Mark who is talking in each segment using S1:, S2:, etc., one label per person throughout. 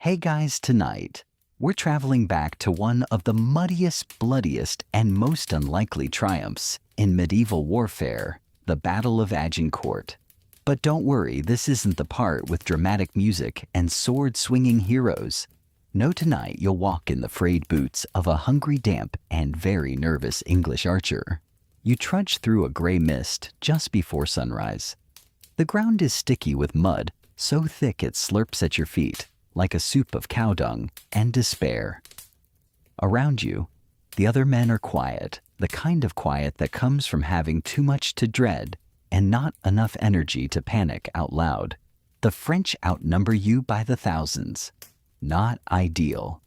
S1: Hey guys, tonight we're traveling back to one of the muddiest, bloodiest, and most unlikely triumphs in medieval warfare, the Battle of Agincourt. But don't worry, this isn't the part with dramatic music and sword-swinging heroes. No, tonight you'll walk in the frayed boots of a hungry, damp, and very nervous English archer. You trudge through a gray mist just before sunrise. The ground is sticky with mud, so thick it slurps at your feet, like a soup of cow dung and despair. Around you, the other men are quiet, the kind of quiet that comes from having too much to dread and not enough energy to panic out loud. The French outnumber you by the thousands. Not ideal.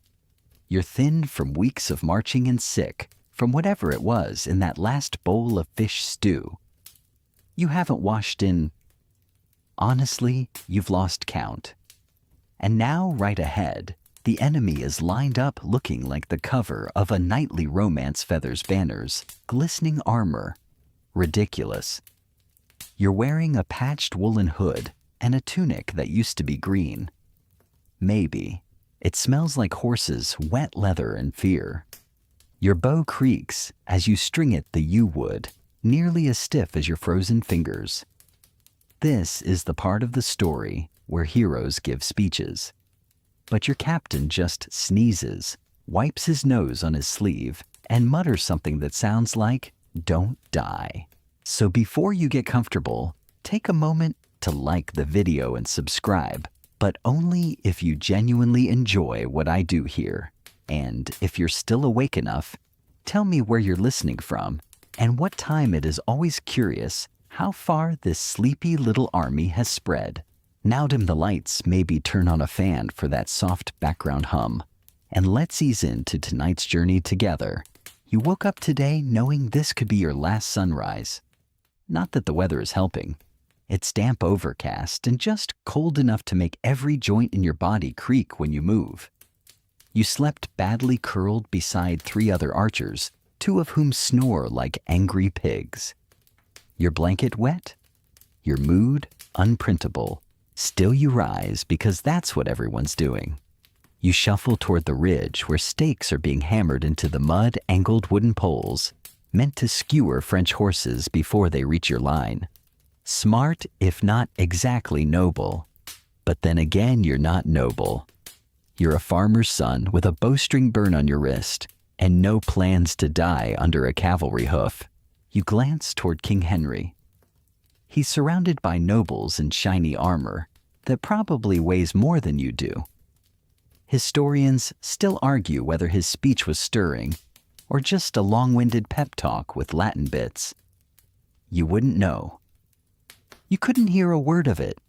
S1: You're thin from weeks of marching and sick from whatever it was in that last bowl of fish stew. You haven't washed in. Honestly, you've lost count. And now, right ahead, the enemy is lined up looking like the cover of a knightly romance feathers banners, glistening armor. Ridiculous. You're wearing a patched woolen hood and a tunic that used to be green. Maybe. It smells like horses' wet leather and fear. Your bow creaks as you string it the yew wood, nearly as stiff as your frozen fingers. This is the part of the story where heroes give speeches. But your captain just sneezes, wipes his nose on his sleeve, and mutters something that sounds like, "Don't die." So before you get comfortable, take a moment to like the video and subscribe, but only if you genuinely enjoy what I do here. And if you're still awake enough, tell me where you're listening from and what time. It is always curious how far this sleepy little army has spread. Now dim the lights, maybe turn on a fan for that soft background hum, and let's ease into tonight's journey together. You woke up today knowing this could be your last sunrise. Not that the weather is helping. It's damp, overcast, and just cold enough to make every joint in your body creak when you move. You slept badly curled beside 3 other archers, 2 of whom snore like angry pigs. Your blanket wet? Your mood unprintable. Still you rise because that's what everyone's doing. You shuffle toward the ridge where stakes are being hammered into the mud-angled wooden poles, meant to skewer French horses before they reach your line. Smart, if not exactly noble. But then again, you're not noble. You're a farmer's son with a bowstring burn on your wrist and no plans to die under a cavalry hoof. You glance toward King Henry. He's surrounded by nobles in shiny armor that probably weighs more than you do. Historians still argue whether his speech was stirring or just a long-winded pep talk with Latin bits. You wouldn't know. You couldn't hear a word of it.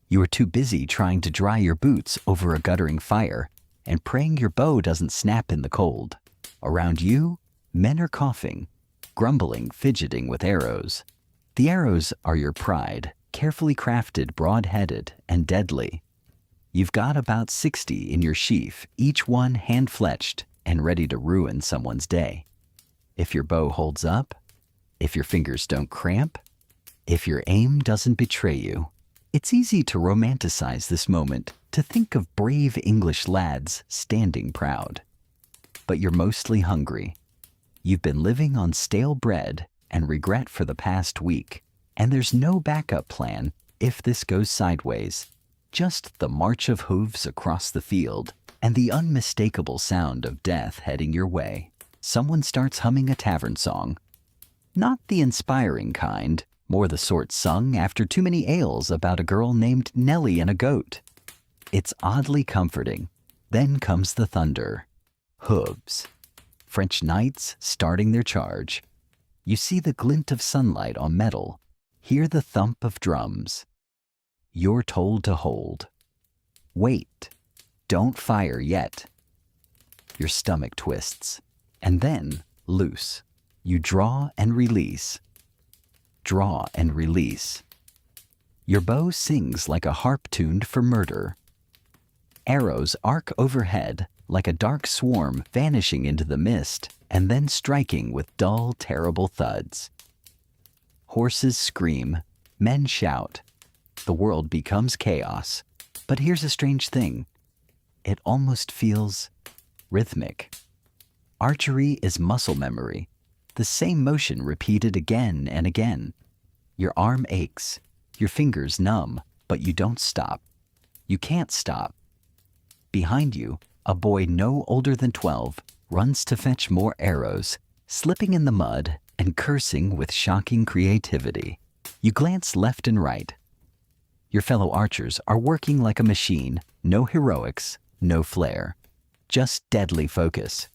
S1: You were too busy trying to dry your boots over a guttering fire and praying your bow doesn't snap in the cold. Around you, men are coughing, grumbling, fidgeting with arrows. The arrows are your pride, carefully crafted, broad-headed, and deadly. You've got about 60 in your sheath, each one hand-fletched and ready to ruin someone's day. If your bow holds up, if your fingers don't cramp, if your aim doesn't betray you. It's easy to romanticize this moment, to think of brave English lads standing proud. But you're mostly hungry. You've been living on stale bread and regret for the past week, and there's no backup plan if this goes sideways. Just the march of hooves across the field and the unmistakable sound of death heading your way. Someone starts humming a tavern song. Not the inspiring kind, more the sort sung after too many ales about a girl named Nellie and a goat. It's oddly comforting. Then comes the thunder. Hooves. French knights starting their charge. You see the glint of sunlight on metal, hear the thump of drums. You're told to hold. Wait. Don't fire yet. Your stomach twists, and then loose. You draw and release. Draw and release. Your bow sings like a harp tuned for murder. Arrows arc overhead like a dark swarm vanishing into the mist and then striking with dull, terrible thuds. Horses scream, men shout. The world becomes chaos. But here's a strange thing. It almost feels rhythmic. Archery is muscle memory, the same motion repeated again and again. Your arm aches, your fingers numb, but you don't stop. You can't stop. Behind you, a boy no older than 12 runs to fetch more arrows, slipping in the mud and cursing with shocking creativity. You glance left and right. Your fellow archers are working like a machine, no heroics, no flair, just deadly focus.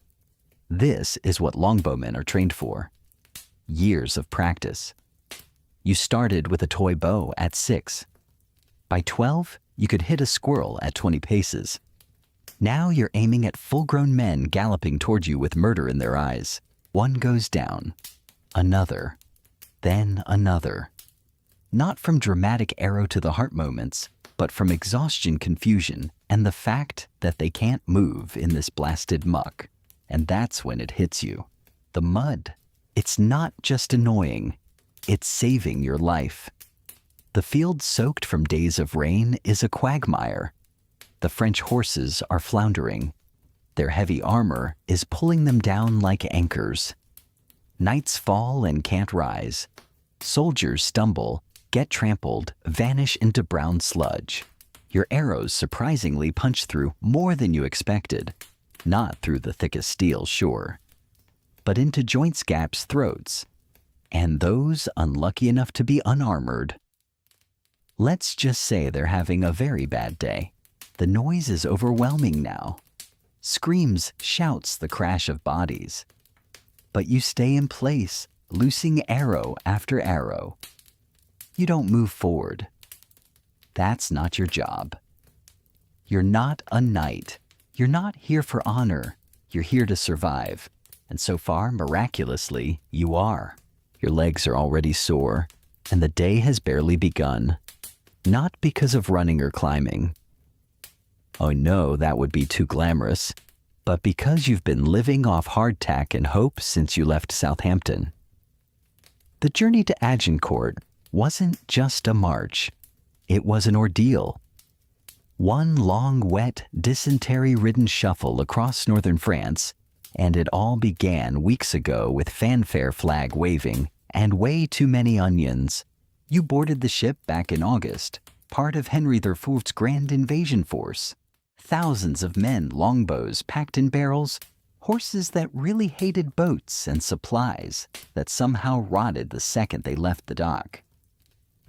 S1: This is what longbowmen are trained for. Years of practice. You started with a toy bow at 6. By 12, you could hit a squirrel at 20 paces. Now you're aiming at full-grown men galloping toward you with murder in their eyes. One goes down, another, then another. Not from dramatic arrow-to-the-heart moments, but from exhaustion, confusion, and the fact that they can't move in this blasted muck. And that's when it hits you. The mud. It's not just annoying. It's saving your life. The field soaked from days of rain is a quagmire. The French horses are floundering. Their heavy armor is pulling them down like anchors. Knights fall and can't rise. Soldiers stumble, get trampled, vanish into brown sludge. Your arrows surprisingly punch through more than you expected. Not through the thickest steel, sure, but into joints, gaps, throats, and those unlucky enough to be unarmored. Let's just say they're having a very bad day. The noise is overwhelming now. Screams, shouts, the crash of bodies. But you stay in place, loosing arrow after arrow. You don't move forward. That's not your job. You're not a knight. You're not here for honor. You're here to survive. And so far, miraculously, you are. Your legs are already sore, and the day has barely begun. Not because of running or climbing. Oh no, that would be too glamorous. But because you've been living off hardtack and hope since you left Southampton. The journey to Agincourt wasn't just a march. It was an ordeal. One long, wet, dysentery-ridden shuffle across northern France, and it all began weeks ago with fanfare flag waving and way too many onions. You boarded the ship back in August, part of Henry IV's grand invasion force. Thousands of men, longbows packed in barrels, horses that really hated boats, and supplies that somehow rotted the second they left the dock.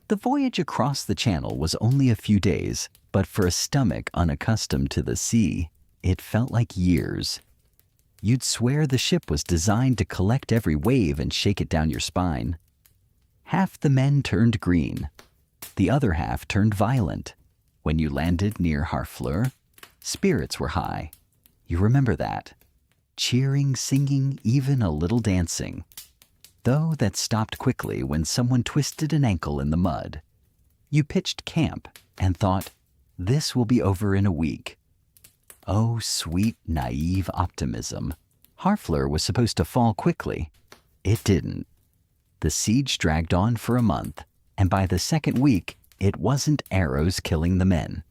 S1: The voyage across the channel was only a few days, but for a stomach unaccustomed to the sea, it felt like years. You'd swear the ship was designed to collect every wave and shake it down your spine. Half the men turned green. The other half turned violent. When you landed near Harfleur, spirits were high. You remember that. Cheering, singing, even a little dancing. Though that stopped quickly when someone twisted an ankle in the mud. You pitched camp and thought, this will be over in a week. Oh, sweet, naive optimism. Harfleur was supposed to fall quickly. It didn't. The siege dragged on for a month, and by the second week, it wasn't arrows killing the men.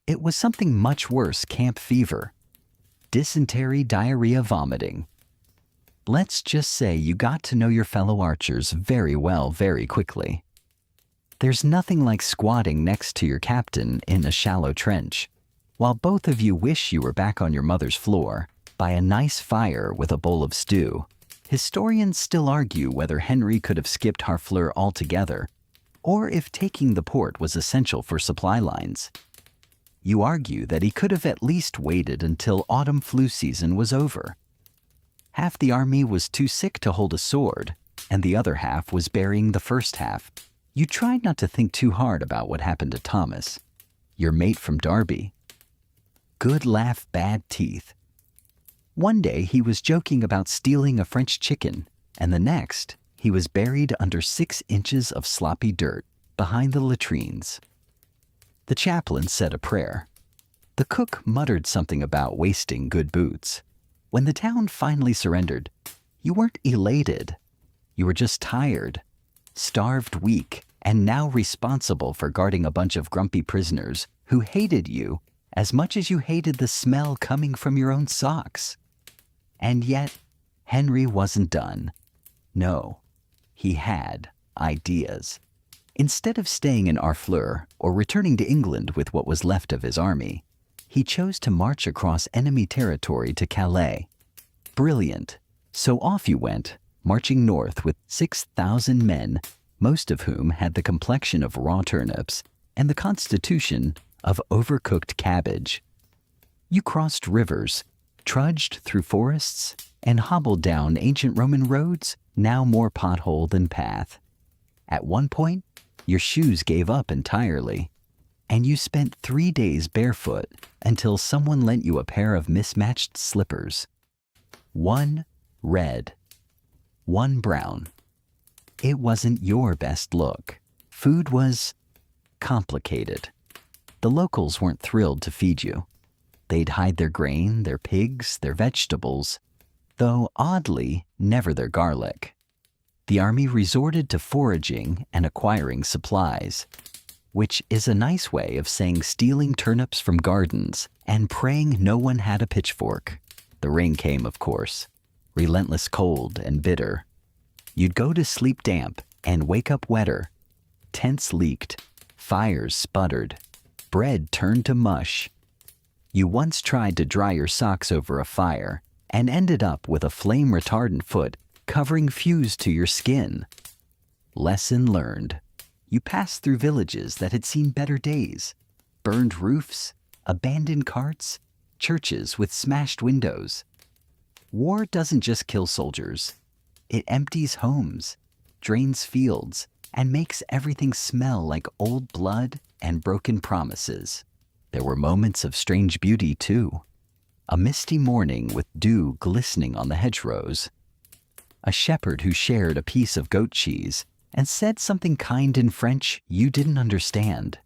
S1: It was something much worse, camp fever. Dysentery, diarrhea, vomiting. Let's just say you got to know your fellow archers very well very quickly. There's nothing like squatting next to your captain in a shallow trench, while both of you wish you were back on your mother's floor, by a nice fire with a bowl of stew. Historians still argue whether Henry could have skipped Harfleur altogether, or if taking the port was essential for supply lines. You argue that he could have at least waited until autumn flu season was over. Half the army was too sick to hold a sword, and the other half was burying the first half. You tried not to think too hard about what happened to Thomas, your mate from Derby. Good laugh, bad teeth. One day he was joking about stealing a French chicken, and the next he was buried under 6 inches of sloppy dirt behind the latrines. The chaplain said a prayer. The cook muttered something about wasting good boots. When the town finally surrendered, you weren't elated. You were just tired, starved, weak, and now responsible for guarding a bunch of grumpy prisoners who hated you as much as you hated the smell coming from your own socks. And yet, Henry wasn't done. No, he had ideas. Instead of staying in Harfleur or returning to England with what was left of his army, he chose to march across enemy territory to Calais. Brilliant. So off you went, marching north with 6,000 men, most of whom had the complexion of raw turnips and the constitution of overcooked cabbage. You crossed rivers, trudged through forests, and hobbled down ancient Roman roads, now more pothole than path. At one point, your shoes gave up entirely, and you spent 3 days barefoot until someone lent you a pair of mismatched slippers. One red, one brown. It wasn't your best look. Food was complicated. The locals weren't thrilled to feed you. They'd hide their grain, their pigs, their vegetables, though oddly, never their garlic. The army resorted to foraging and acquiring supplies, which is a nice way of saying stealing turnips from gardens and praying no one had a pitchfork. The rain came, of course, relentless cold and bitter. You'd go to sleep damp and wake up wetter. Tents leaked, fires sputtered, bread turned to mush. You once tried to dry your socks over a fire and ended up with a flame-retardant foot covering fuse to your skin. Lesson learned. You passed through villages that had seen better days. Burned roofs, abandoned carts, churches with smashed windows. War doesn't just kill soldiers. It empties homes, drains fields, and makes everything smell like old blood and broken promises. There were moments of strange beauty, too. A misty morning with dew glistening on the hedgerows. A shepherd who shared a piece of goat cheese and said something kind in French you didn't understand.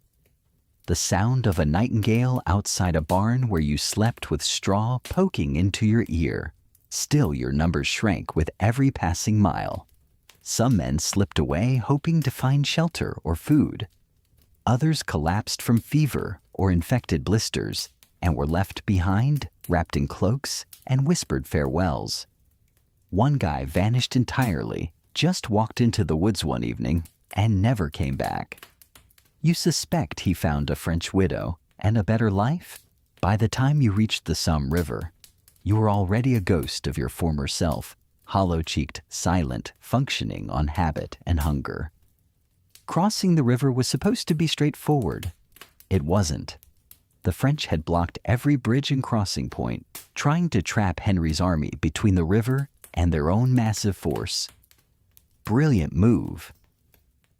S1: The sound of a nightingale outside a barn where you slept with straw poking into your ear. Still, your numbers shrank with every passing mile. Some men slipped away hoping to find shelter or food. Others collapsed from fever or infected blisters and were left behind, wrapped in cloaks, and whispered farewells. One guy vanished entirely, just walked into the woods one evening, and never came back. You suspect he found a French widow and a better life? By the time you reached the Somme River, you were already a ghost of your former self, hollow-cheeked, silent, functioning on habit and hunger. Crossing the river was supposed to be straightforward. It wasn't. The French had blocked every bridge and crossing point, trying to trap Henry's army between the river and their own massive force. Brilliant move.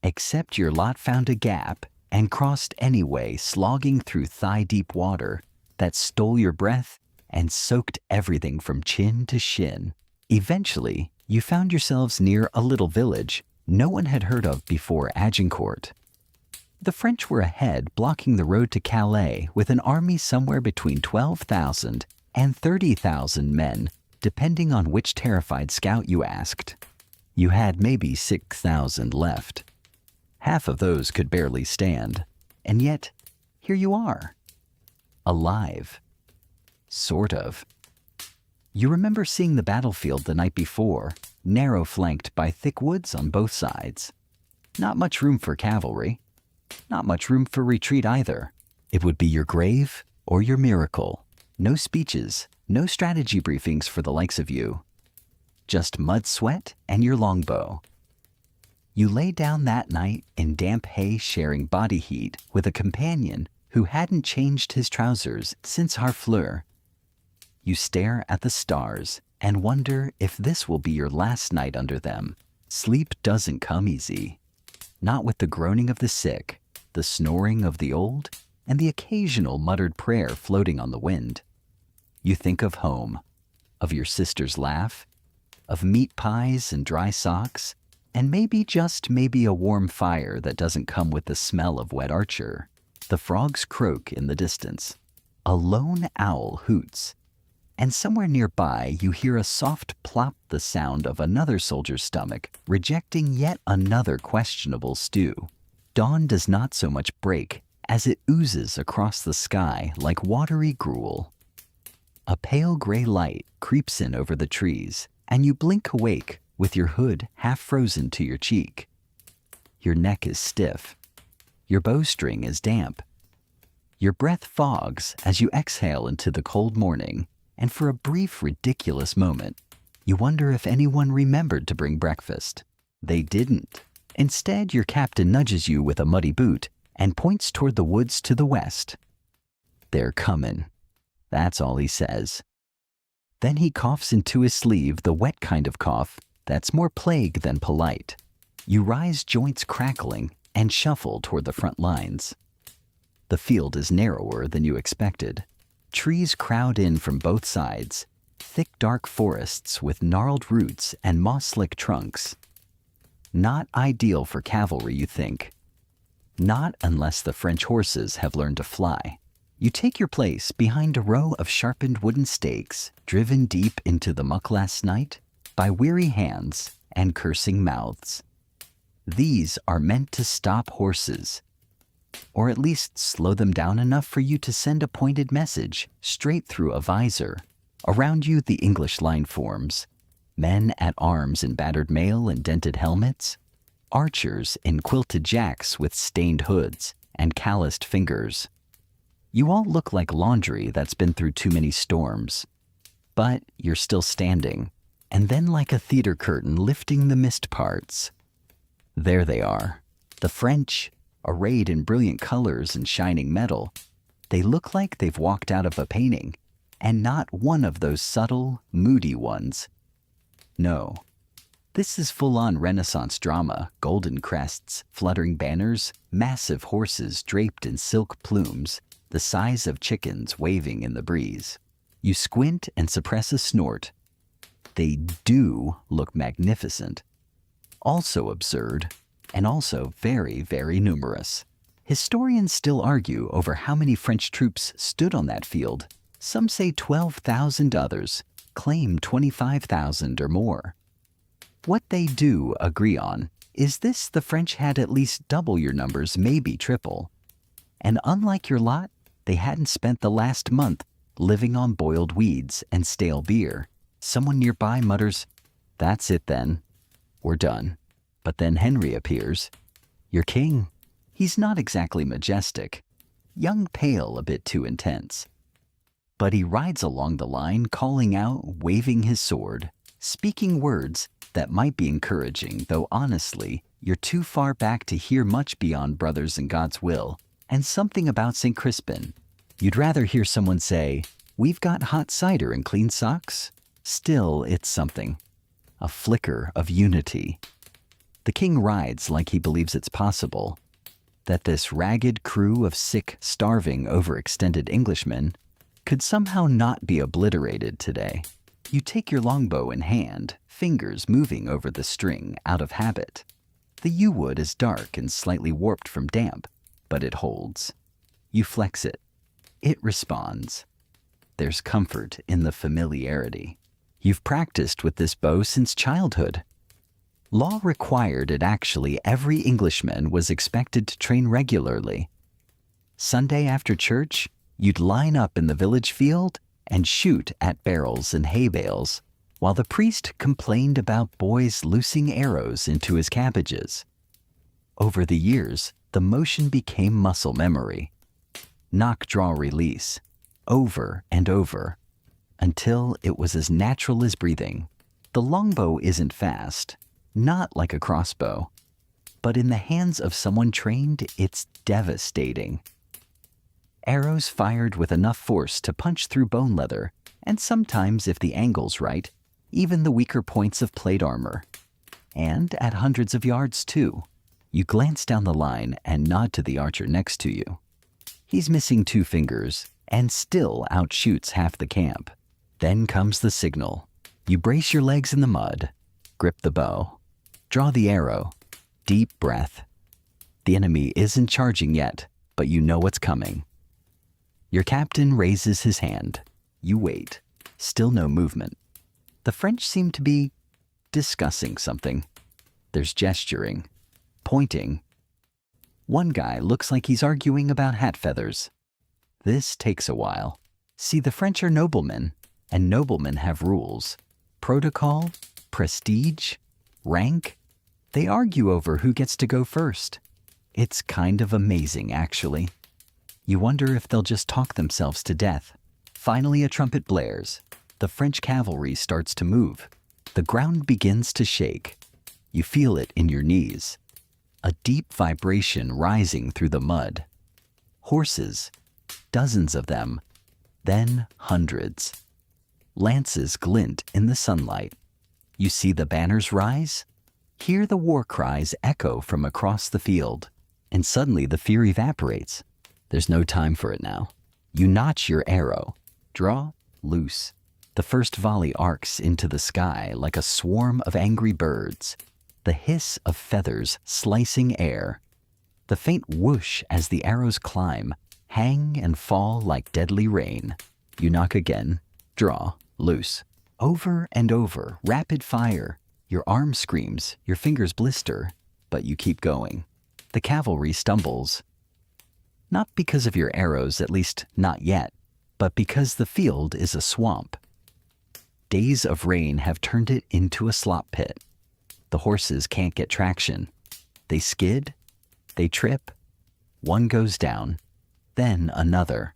S1: Except your lot found a gap and crossed anyway, slogging through thigh-deep water that stole your breath and soaked everything from chin to shin. Eventually, you found yourselves near a little village no one had heard of before Agincourt. The French were ahead, blocking the road to Calais with an army somewhere between 12,000 and 30,000 men, depending on which terrified scout you asked. You had maybe 6,000 left. Half of those could barely stand, and yet, here you are. Alive. Sort of. You remember seeing the battlefield the night before, narrow-flanked by thick woods on both sides. Not much room for cavalry. Not much room for retreat either. It would be your grave or your miracle. No speeches, no strategy briefings for the likes of you. Just mud sweat and your longbow. You lay down that night in damp hay sharing body heat with a companion who hadn't changed his trousers since Harfleur. You stare at the stars and wonder if this will be your last night under them. Sleep doesn't come easy. Not with the groaning of the sick, the snoring of the old, and the occasional muttered prayer floating on the wind. You think of home, of your sister's laugh, of meat pies and dry socks, and maybe just maybe a warm fire that doesn't come with the smell of wet archer. The frogs croak in the distance. A lone owl hoots. And somewhere nearby you hear a soft plop, the sound of another soldier's stomach rejecting yet another questionable stew. Dawn does not so much break as it oozes across the sky like watery gruel. A pale gray light creeps in over the trees, and you blink awake with your hood half frozen to your cheek. Your neck is stiff. Your bowstring is damp. Your breath fogs as you exhale into the cold morning, and for a brief, ridiculous moment, you wonder if anyone remembered to bring breakfast. They didn't. Instead, your captain nudges you with a muddy boot and points toward the woods to the west. "They're comin'." That's all he says. Then he coughs into his sleeve the wet kind of cough that's more plague than polite. You rise, joints crackling, and shuffle toward the front lines. The field is narrower than you expected. Trees crowd in from both sides, thick dark forests with gnarled roots and moss-slick trunks. Not ideal for cavalry, you think. Not unless the French horses have learned to fly. You take your place behind a row of sharpened wooden stakes driven deep into the muck last night by weary hands and cursing mouths. These are meant to stop horses, or at least slow them down enough for you to send a pointed message straight through a visor. Around you the English line forms. Men at arms in battered mail and dented helmets, archers in quilted jacks with stained hoods and calloused fingers. You all look like laundry that's been through too many storms. But you're still standing, and then like a theater curtain lifting the mist parts. There they are, the French, arrayed in brilliant colors and shining metal. They look like they've walked out of a painting, and not one of those subtle, moody ones. No, this is full-on Renaissance drama, golden crests, fluttering banners, massive horses draped in silk plumes, the size of chickens waving in the breeze. You squint and suppress a snort. They do look magnificent. Also absurd, and also very, very numerous. Historians still argue over how many French troops stood on that field. Some say 12,000, others claim 25,000 or more. What they do agree on is this: the French had at least double your numbers, maybe triple. And unlike your lot, they hadn't spent the last month living on boiled weeds and stale beer. Someone nearby mutters, "That's it then. We're done." But then Henry appears. Your king. He's not exactly majestic. Young pale, a bit too intense. But he rides along the line, calling out, waving his sword, speaking words that might be encouraging, though honestly, you're too far back to hear much beyond brothers and God's will, and something about St. Crispin. You'd rather hear someone say, "We've got hot cider and clean socks." Still, it's something. A flicker of unity. The king rides like he believes it's possible that this ragged crew of sick, starving, overextended Englishmen could somehow not be obliterated today. You take your longbow in hand, fingers moving over the string out of habit. The yew wood is dark and slightly warped from damp, but it holds. You flex it. It responds. There's comfort in the familiarity. You've practiced with this bow since childhood. Law required it. Actually, every Englishman was expected to train regularly. Sunday after church, you'd line up in the village field and shoot at barrels and hay bales, while the priest complained about boys loosing arrows into his cabbages. Over the years, the motion became muscle memory. Knock, draw, release, over and over, until it was as natural as breathing. The longbow isn't fast, not like a crossbow, but in the hands of someone trained, it's devastating. Arrows fired with enough force to punch through bone leather, and sometimes, if the angle's right, even the weaker points of plate armor. And at hundreds of yards, too. You glance down the line and nod to the archer next to you. He's missing 2 fingers and still outshoots half the camp. Then comes the signal. You brace your legs in the mud, grip the bow, draw the arrow, deep breath. The enemy isn't charging yet, but you know what's coming. Your captain raises his hand. You wait. Still no movement. The French seem to be discussing something. There's gesturing, pointing. One guy looks like he's arguing about hat feathers. This takes a while. See, the French are noblemen, and noblemen have rules. Protocol, prestige, rank. They argue over who gets to go first. It's kind of amazing, actually. You wonder if they'll just talk themselves to death. Finally, a trumpet blares. The French cavalry starts to move. The ground begins to shake. You feel it in your knees. A deep vibration rising through the mud. Horses, dozens of them, then hundreds. Lances glint in the sunlight. You see the banners rise? Hear the war cries echo from across the field. And suddenly the fear evaporates. There's no time for it now. You notch your arrow. Draw, loose. The first volley arcs into the sky like a swarm of angry birds. The hiss of feathers slicing air. The faint whoosh as the arrows climb, hang and fall like deadly rain. You knock again. Draw, loose. Over and over, rapid fire. Your arm screams, your fingers blister, but you keep going. The cavalry stumbles. Not because of your arrows, at least not yet, but because the field is a swamp. Days of rain have turned it into a slop pit. The horses can't get traction. They skid, they trip. One goes down, then another,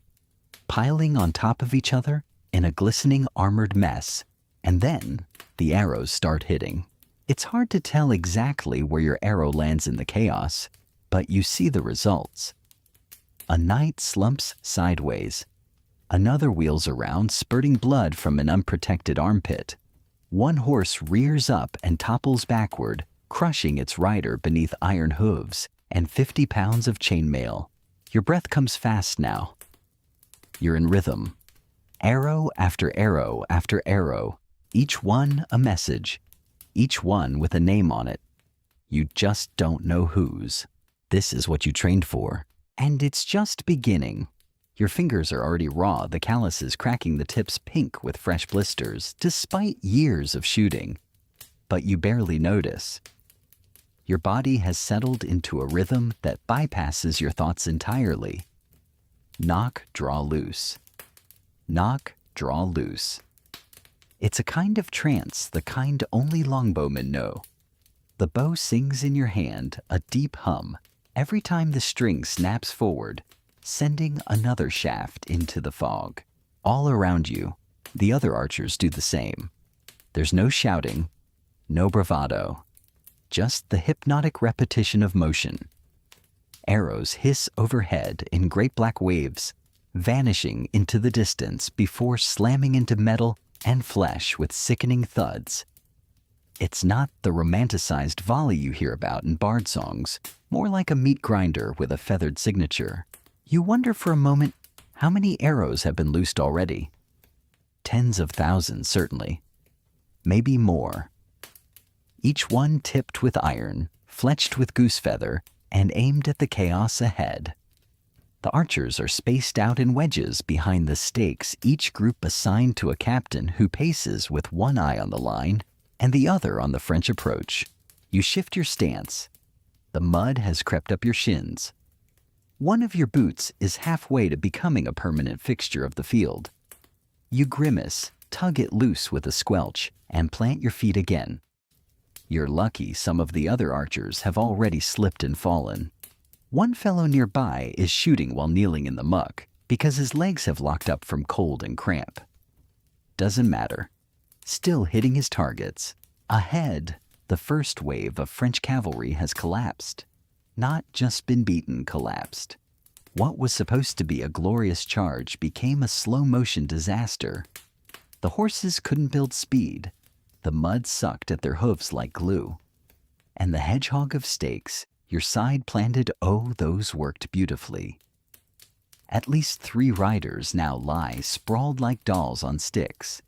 S1: piling on top of each other in a glistening armored mess. And then the arrows start hitting. It's hard to tell exactly where your arrow lands in the chaos, but you see the results. A knight slumps sideways. Another wheels around, spurting blood from an unprotected armpit. One horse rears up and topples backward, crushing its rider beneath iron hooves and 50 pounds of chainmail. Your breath comes fast now. You're in rhythm. Arrow after arrow after arrow, each one a message, each one with a name on it. You just don't know whose. This is what you trained for. And it's just beginning. Your fingers are already raw, the calluses cracking the tips pink with fresh blisters, despite years of shooting. But you barely notice. Your body has settled into a rhythm that bypasses your thoughts entirely. Knock, draw, loose. Knock, draw, loose. It's a kind of trance, the kind only longbowmen know. The bow sings in your hand, a deep hum, every time the string snaps forward, sending another shaft into the fog. All around you, the other archers do the same. There's no shouting, no bravado, just the hypnotic repetition of motion. Arrows hiss overhead in great black waves, vanishing into the distance before slamming into metal and flesh with sickening thuds. It's not the romanticized volley you hear about in bard songs, more like a meat grinder with a feathered signature. You wonder for a moment how many arrows have been loosed already. Tens of thousands, certainly. Maybe more. Each one tipped with iron, fletched with goose feather, and aimed at the chaos ahead. The archers are spaced out in wedges behind the stakes, each group assigned to a captain who paces with one eye on the line and the other on the French approach. You shift your stance. The mud has crept up your shins. One of your boots is halfway to becoming a permanent fixture of the field. You grimace, tug it loose with a squelch, and plant your feet again. You're lucky some of the other archers have already slipped and fallen. One fellow nearby is shooting while kneeling in the muck because his legs have locked up from cold and cramp. Doesn't matter. Still hitting his targets. Ahead, the first wave of French cavalry has collapsed. Not just been beaten, collapsed. What was supposed to be a glorious charge became a slow-motion disaster. The horses couldn't build speed. The mud sucked at their hooves like glue. And the hedgehog of stakes, your side planted, oh, those worked beautifully. At least 3 riders now lie sprawled like dolls on sticks.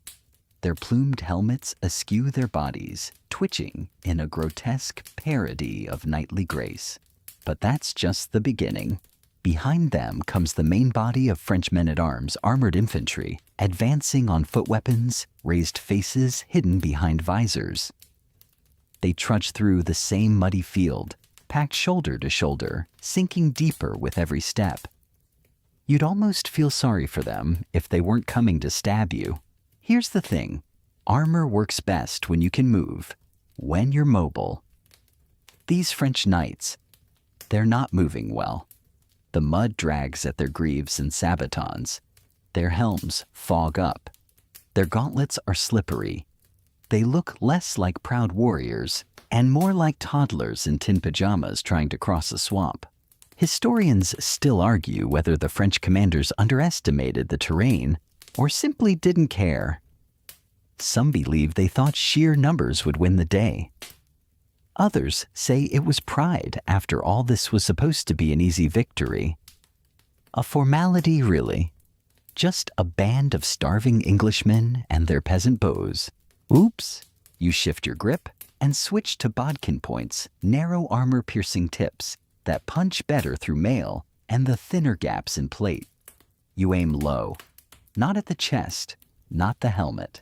S1: Their plumed helmets askew their bodies, twitching in a grotesque parody of knightly grace. But that's just the beginning. Behind them comes the main body of French men-at-arms, armored infantry, advancing on foot weapons, raised faces hidden behind visors. They trudge through the same muddy field, packed shoulder to shoulder, sinking deeper with every step. You'd almost feel sorry for them if they weren't coming to stab you. Here's the thing. Armor works best when you can move, when you're mobile. These French knights, they're not moving well. The mud drags at their greaves and sabatons. Their helms fog up. Their gauntlets are slippery. They look less like proud warriors and more like toddlers in tin pajamas trying to cross a swamp. Historians still argue whether the French commanders underestimated the terrain or simply didn't care. Some believe they thought sheer numbers would win the day. Others say it was pride after all this was supposed to be an easy victory. A formality, really. Just a band of starving Englishmen and their peasant bows. Oops! You shift your grip and switch to bodkin points, narrow armor-piercing tips that punch better through mail and the thinner gaps in plate. You aim low, not at the chest, not the helmet,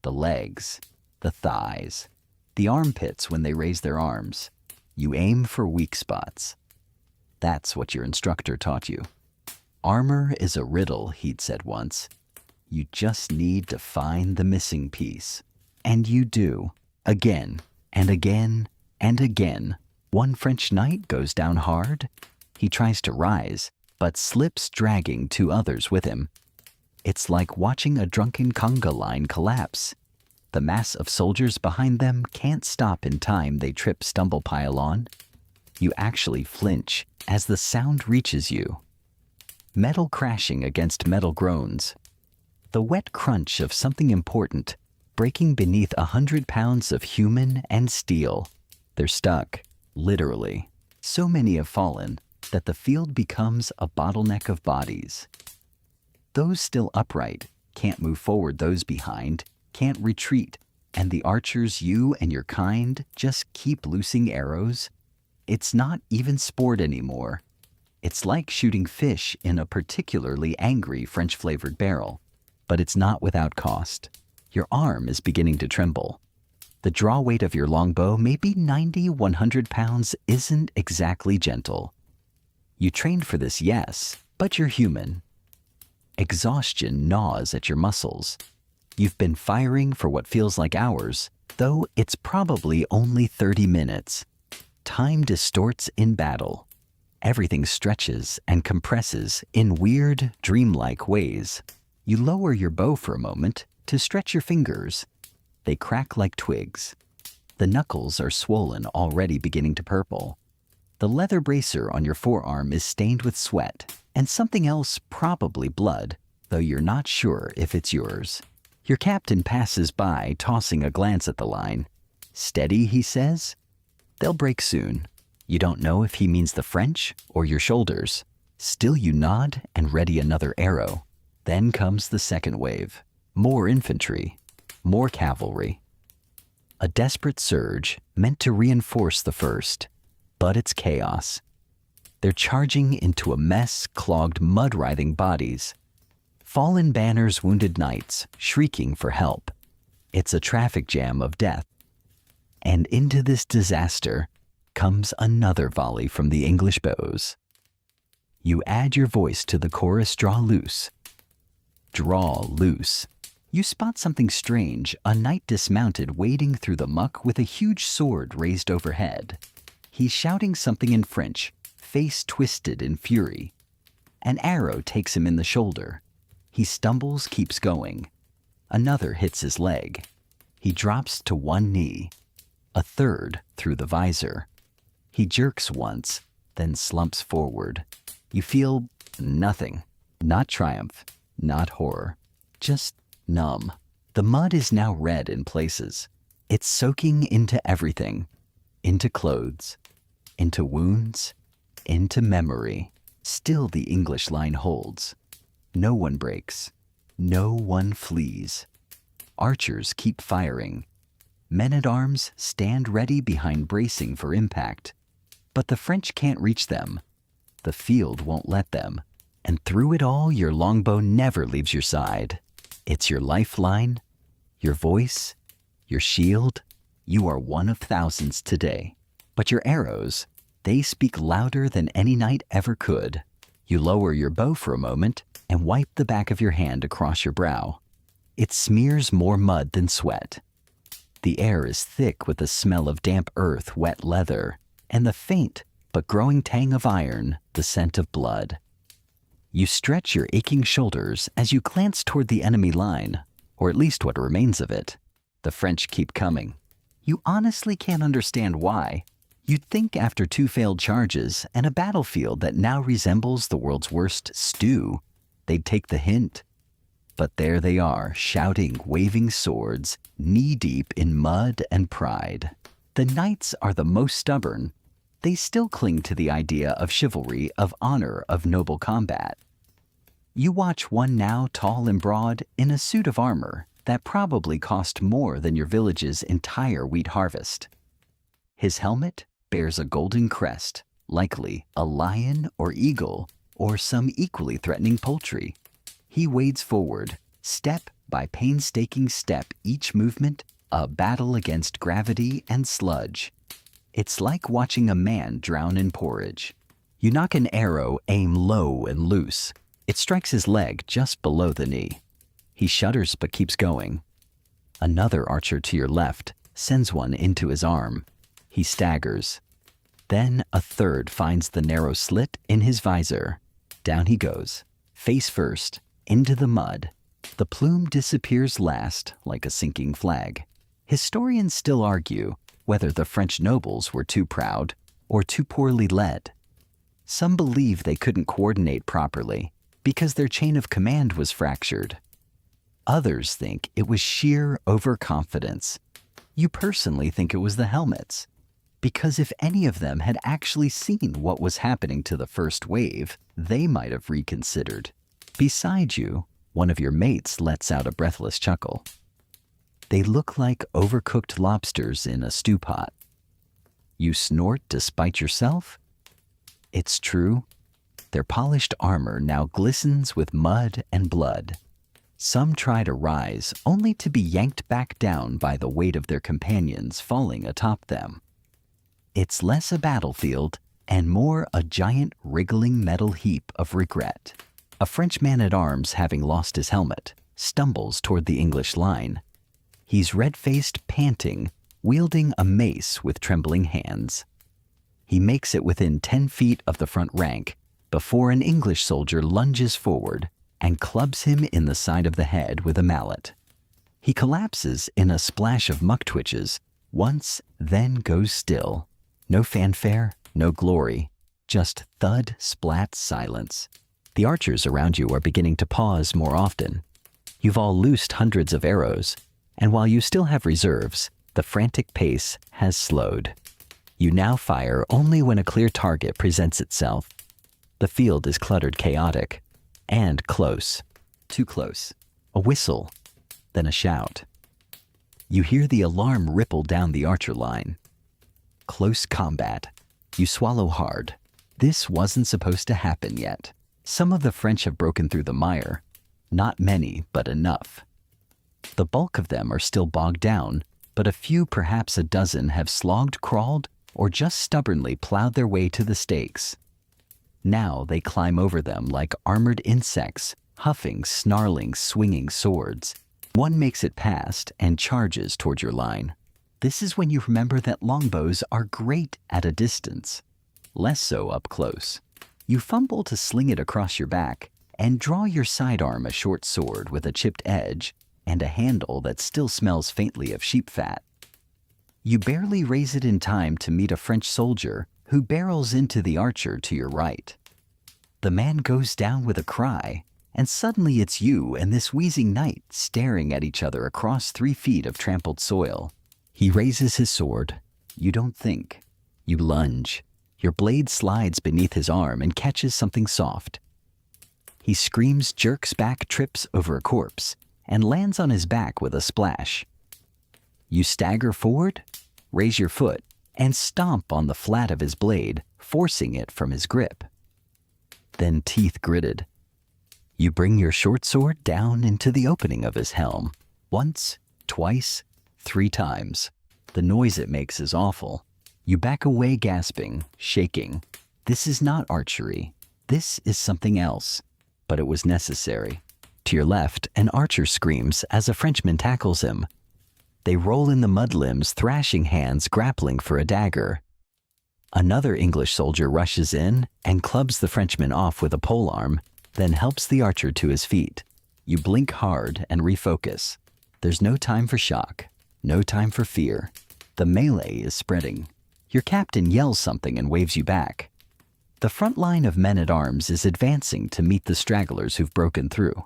S1: the legs, the thighs, the armpits when they raise their arms. You aim for weak spots. That's what your instructor taught you. Armor is a riddle, he'd said once. You just need to find the missing piece. And you do, again and again and again. One French knight goes down hard. He tries to rise, but slips, dragging two others with him. It's like watching a drunken conga line collapse. The mass of soldiers behind them can't stop in time. They trip, stumble, pile on. You actually flinch as the sound reaches you. Metal crashing against metal groans. The wet crunch of something important, breaking beneath 100 pounds of human and steel. They're stuck, literally. So many have fallen that the field becomes a bottleneck of bodies. Those still upright can't move forward, those behind can't retreat, and the archers, you and your kind, just keep loosing arrows. It's not even sport anymore. It's like shooting fish in a particularly angry French-flavored barrel, but it's not without cost. Your arm is beginning to tremble. The draw weight of your longbow, maybe 90, 100 pounds, isn't exactly gentle. You trained for this, yes, but you're human. Exhaustion gnaws at your muscles. You've been firing for what feels like hours, though it's probably only 30 minutes. Time distorts in battle. Everything stretches and compresses in weird, dreamlike ways. You lower your bow for a moment to stretch your fingers. They crack like twigs. The knuckles are swollen, already beginning to purple. The leather bracer on your forearm is stained with sweat and something else, probably blood, though you're not sure if it's yours. Your captain passes by, tossing a glance at the line. Steady, he says. They'll break soon. You don't know if he means the French or your shoulders. Still you nod and ready another arrow. Then comes the second wave. More infantry. More cavalry. A desperate surge meant to reinforce the first. But it's chaos. They're charging into a mess, clogged, mud-writhing bodies. Fallen banners, wounded knights, shrieking for help. It's a traffic jam of death. And into this disaster comes another volley from the English bows. You add your voice to the chorus, draw loose. Draw loose. You spot something strange, a knight dismounted, wading through the muck with a huge sword raised overhead. He's shouting something in French, face twisted in fury. An arrow takes him in the shoulder. He stumbles, keeps going. Another hits his leg. He drops to one knee. A third through the visor. He jerks once, then slumps forward. You feel nothing. Not triumph, not horror. Just numb. The mud is now red in places. It's soaking into everything. Into clothes. Into wounds. Into memory. Still the English line holds. No one breaks. No one flees. Archers keep firing. Men-at-arms stand ready behind, bracing for impact. But the French can't reach them. The field won't let them. And through it all, your longbow never leaves your side. It's your lifeline, your voice, your shield. You are one of thousands today. But your arrows, They speak louder than any knight ever could. You lower your bow for a moment and wipe the back of your hand across your brow. It smears more mud than sweat. The air is thick with the smell of damp earth, wet leather, and the faint but growing tang of iron, the scent of blood. You stretch your aching shoulders as you glance toward the enemy line, or at least what remains of it. The French keep coming. You honestly can't understand why. You'd think after 2 failed charges and a battlefield that now resembles the world's worst stew, they'd take the hint. But there they are, shouting, waving swords, knee-deep in mud and pride. The knights are the most stubborn. They still cling to the idea of chivalry, of honor, of noble combat. You watch one now tall and broad in a suit of armor that probably cost more than your village's entire wheat harvest. His helmet bears a golden crest, likely a lion or eagle or some equally threatening poultry. He wades forward, step by painstaking step, each movement a battle against gravity and sludge. It's like watching a man drown in porridge. You knock an arrow, aim low and loose. It strikes his leg just below the knee. He shudders but keeps going. Another archer to your left sends one into his arm. He staggers. Then a third finds the narrow slit in his visor. Down he goes, face first, into the mud. The plume disappears last like a sinking flag. Historians still argue whether the French nobles were too proud or too poorly led. Some believe they couldn't coordinate properly because their chain of command was fractured. Others think it was sheer overconfidence. You personally think it was the helmets, because if any of them had actually seen what was happening to the first wave, they might have reconsidered. Beside you, one of your mates lets out a breathless chuckle. They look like overcooked lobsters in a stew pot. You snort despite yourself? It's true. Their polished armor now glistens with mud and blood. Some try to rise, only to be yanked back down by the weight of their companions falling atop them. It's less a battlefield and more a giant wriggling metal heap of regret. A French man-at-arms, having lost his helmet, stumbles toward the English line. He's red-faced, panting, wielding a mace with trembling hands. He makes it within 10 feet of the front rank before an English soldier lunges forward and clubs him in the side of the head with a mallet. He collapses in a splash of muck twitches, once, then goes still. No fanfare, no glory, just thud, splat, silence. The archers around you are beginning to pause more often. You've all loosed hundreds of arrows, and while you still have reserves, the frantic pace has slowed. You now fire only when a clear target presents itself. The field is cluttered, chaotic, and close. Too close. A whistle, then a shout. You hear the alarm ripple down the archer line. Close combat. You swallow hard. This wasn't supposed to happen yet. Some of the French have broken through the mire. Not many, but enough. The bulk of them are still bogged down, but a few, perhaps a dozen, have slogged, crawled, or just stubbornly plowed their way to the stakes. Now they climb over them like armored insects, huffing, snarling, swinging swords. One makes it past and charges toward your line. This is when you remember that longbows are great at a distance, less so up close. You fumble to sling it across your back and draw your sidearm, a short sword with a chipped edge and a handle that still smells faintly of sheep fat. You barely raise it in time to meet a French soldier who barrels into the archer to your right. The man goes down with a cry, and suddenly it's you and this wheezing knight staring at each other across 3 feet of trampled soil. He raises his sword. You don't think. You lunge. Your blade slides beneath his arm and catches something soft. He screams, jerks back, trips over a corpse, and lands on his back with a splash. You stagger forward, raise your foot, and stomp on the flat of his blade, forcing it from his grip. Then, teeth gritted, you bring your short sword down into the opening of his helm. Once, twice, 3 times. The noise it makes is awful. You back away gasping, shaking. This is not archery. This is something else. But it was necessary. To your left, an archer screams as a Frenchman tackles him. They roll in the mud limbs, thrashing hands grappling for a dagger. Another English soldier rushes in and clubs the Frenchman off with a polearm, then helps the archer to his feet. You blink hard and refocus. There's no time for shock, no time for fear. The melee is spreading. Your captain yells something and waves you back. The front line of men-at-arms is advancing to meet the stragglers who've broken through.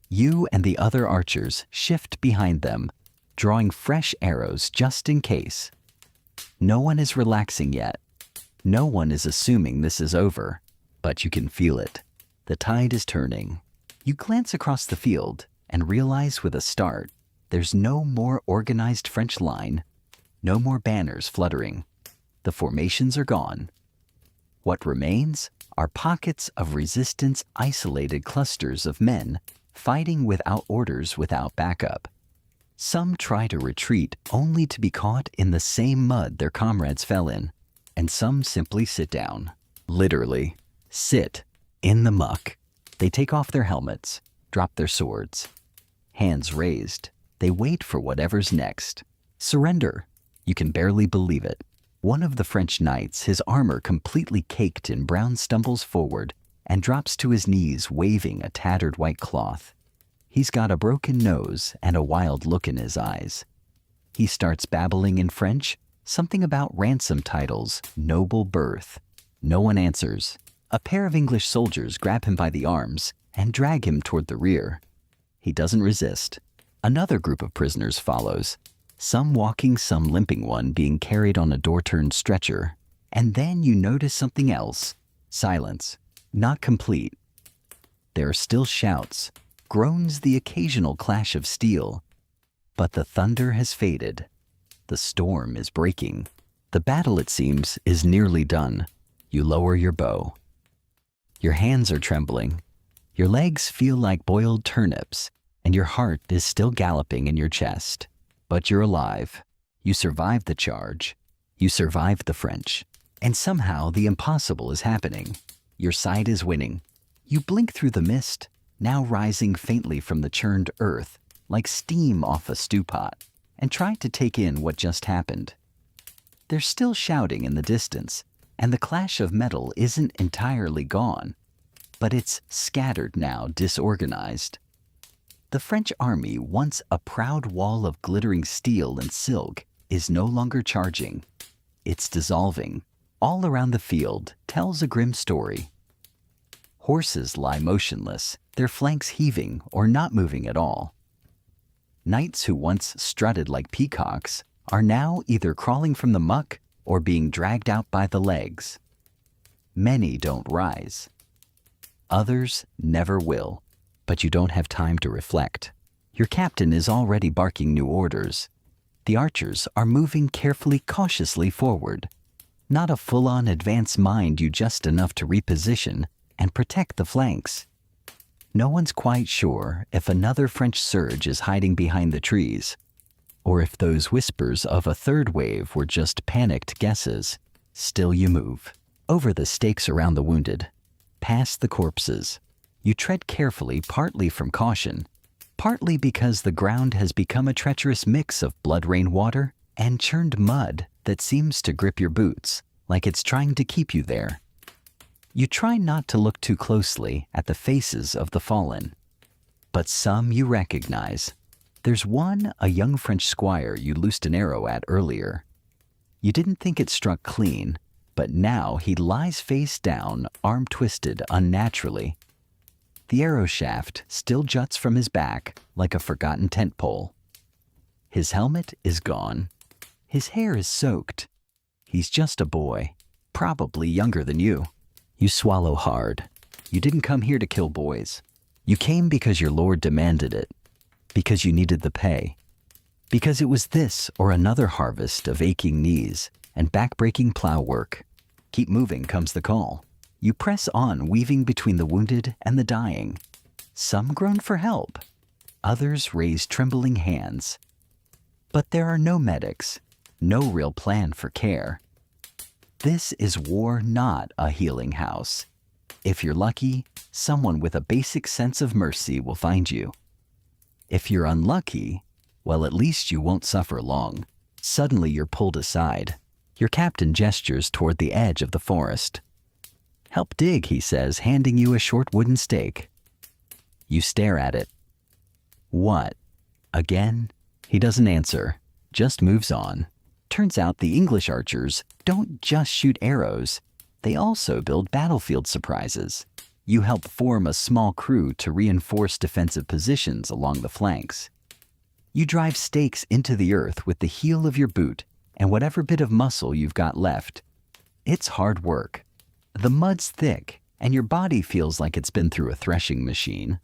S1: You and the other archers shift behind them, drawing fresh arrows just in case. No one is relaxing yet. No one is assuming this is over, but you can feel it. The tide is turning. You glance across the field and realize with a start, there's no more organized French line, no more banners fluttering. The formations are gone. What remains are pockets of resistance, isolated clusters of men fighting without orders, without backup. Some try to retreat only to be caught in the same mud their comrades fell in, and some simply sit down. Literally, sit in the muck. They take off their helmets, drop their swords. Hands raised, they wait for whatever's next. Surrender. You can barely believe it. One of the French knights, his armor completely caked in brown, stumbles forward and drops to his knees, waving a tattered white cloth. He's got a broken nose and a wild look in his eyes. He starts babbling in French, something about ransom titles, noble birth. No one answers. A pair of English soldiers grab him by the arms and drag him toward the rear. He doesn't resist. Another group of prisoners follows, some walking, some limping, one being carried on a door-turned stretcher. And then you notice something else. Silence. Not complete. There are still shouts, groans, the occasional clash of steel. But the thunder has faded. The storm is breaking. The battle, it seems, is nearly done. You lower your bow. Your hands are trembling. Your legs feel like boiled turnips, and your heart is still galloping in your chest. But you're alive. You survived the charge. You survived the French. And somehow the impossible is happening. Your side is winning. You blink through the mist, now rising faintly from the churned earth, like steam off a stew pot, and try to take in what just happened. They're still shouting in the distance, and the clash of metal isn't entirely gone, but it's scattered now, disorganized. The French army, once a proud wall of glittering steel and silk, is no longer charging. It's dissolving. All around the field tells a grim story. Horses lie motionless, their flanks heaving or not moving at all. Knights who once strutted like peacocks are now either crawling from the muck or being dragged out by the legs. Many don't rise. Others never will, but you don't have time to reflect. Your captain is already barking new orders. The archers are moving carefully, cautiously forward. Not a full-on advance, mind you, just enough to reposition and protect the flanks. No one's quite sure if another French surge is hiding behind the trees, or if those whispers of a third wave were just panicked guesses. Still you move. Over the stakes around the wounded. Past the corpses. You tread carefully, partly from caution, partly because the ground has become a treacherous mix of blood-rain water and churned mud that seems to grip your boots, like it's trying to keep you there. You try not to look too closely at the faces of the fallen, but some you recognize. There's one, a young French squire you loosed an arrow at earlier. You didn't think it struck clean, but now he lies face down, arm twisted unnaturally. The arrow shaft still juts from his back like a forgotten tent pole. His helmet is gone. His hair is soaked. He's just a boy, probably younger than you. You swallow hard. You didn't come here to kill boys. You came because your lord demanded it, because you needed the pay, because it was this or another harvest of aching knees and back-breaking plow work. Keep moving comes the call. You press on, weaving between the wounded and the dying. Some groan for help. Others raise trembling hands. But there are no medics. no real plan for care. This is war, not a healing house. If you're lucky, someone with a basic sense of mercy will find you. If you're unlucky, well, at least you won't suffer long. Suddenly you're pulled aside. Your captain gestures toward the edge of the forest. "Help dig," he says, handing you a short wooden stake. You stare at it. "What? Again?" He doesn't answer, just moves on. Turns out the English archers don't just shoot arrows, they also build battlefield surprises. You help form a small crew to reinforce defensive positions along the flanks. You drive stakes into the earth with the heel of your boot and whatever bit of muscle you've got left. It's hard work. The mud's thick, and your body feels like it's been through a threshing machine.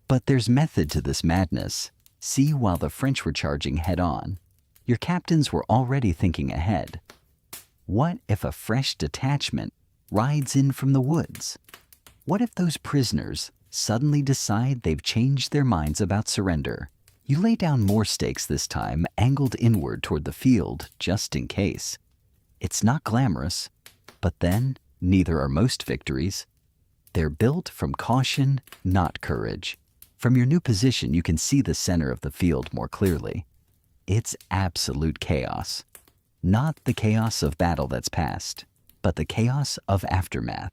S1: But there's method to this madness. See, while the French were charging head-on, your captains were already thinking ahead. What if a fresh detachment rides in from the woods? What if those prisoners suddenly decide they've changed their minds about surrender? You lay down more stakes this time, angled inward toward the field, just in case. It's not glamorous, but then neither are most victories. They're built from caution, not courage. From your new position, you can see the center of the field more clearly. It's absolute chaos. Not the chaos of battle that's past, but the chaos of aftermath.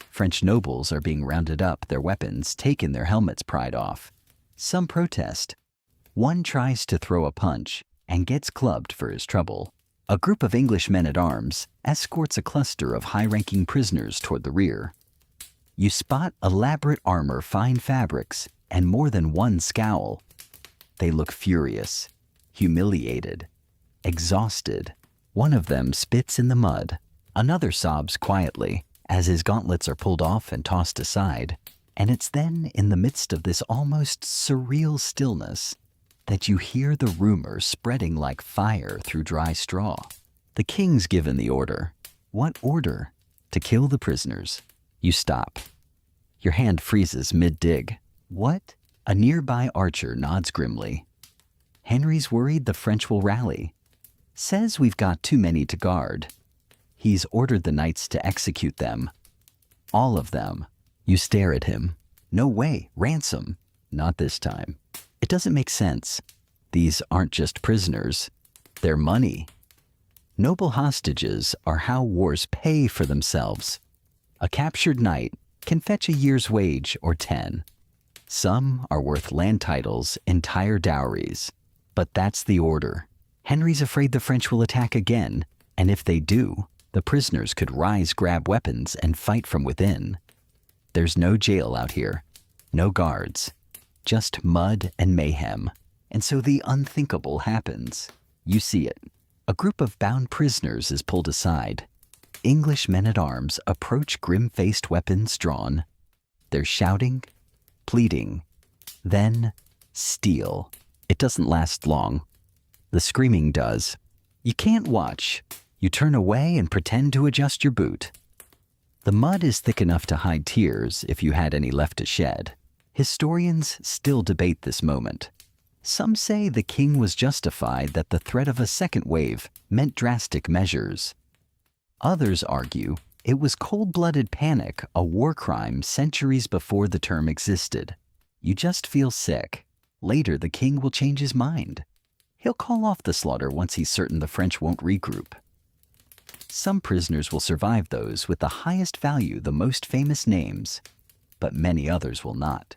S1: French nobles are being rounded up, their weapons taken, their helmets pried off. Some protest. One tries to throw a punch and gets clubbed for his trouble. A group of English men-at-arms escorts a cluster of high-ranking prisoners toward the rear. You spot elaborate armor, fine fabrics, and more than one scowl. They look furious, humiliated, exhausted. One of them spits in the mud. Another sobs quietly as his gauntlets are pulled off and tossed aside. And it's then, in the midst of this almost surreal stillness, that you hear the rumor spreading like fire through dry straw. The king's given the order. What order? To kill the prisoners. You stop. Your hand freezes mid-dig. What? A nearby archer nods grimly. Henry's worried the French will rally. Says we've got too many to guard. He's ordered the knights to execute them. All of them. You stare at him. No way, ransom. Not this time. It doesn't make sense. These aren't just prisoners. They're money. Noble hostages are how wars pay for themselves. A captured knight can fetch a year's wage or 10. Some are worth land titles, entire dowries. But that's the order. Henry's afraid the French will attack again, and if they do, the prisoners could rise, grab weapons, and fight from within. There's no jail out here, no guards, just mud and mayhem. And so the unthinkable happens. You see it. A group of bound prisoners is pulled aside. English men-at-arms approach, grim-faced, weapons drawn. They're shouting, pleading, then steel. It doesn't last long. The screaming does. You can't watch. You turn away and pretend to adjust your boot. The mud is thick enough to hide tears if you had any left to shed. Historians still debate this moment. Some say the king was justified, that the threat of a second wave meant drastic measures. Others argue it was cold-blooded panic, a war crime centuries before the term existed. You just feel sick. Later, the king will change his mind. He'll call off the slaughter once he's certain the French won't regroup. Some prisoners will survive, those with the highest value, the most famous names, but many others will not.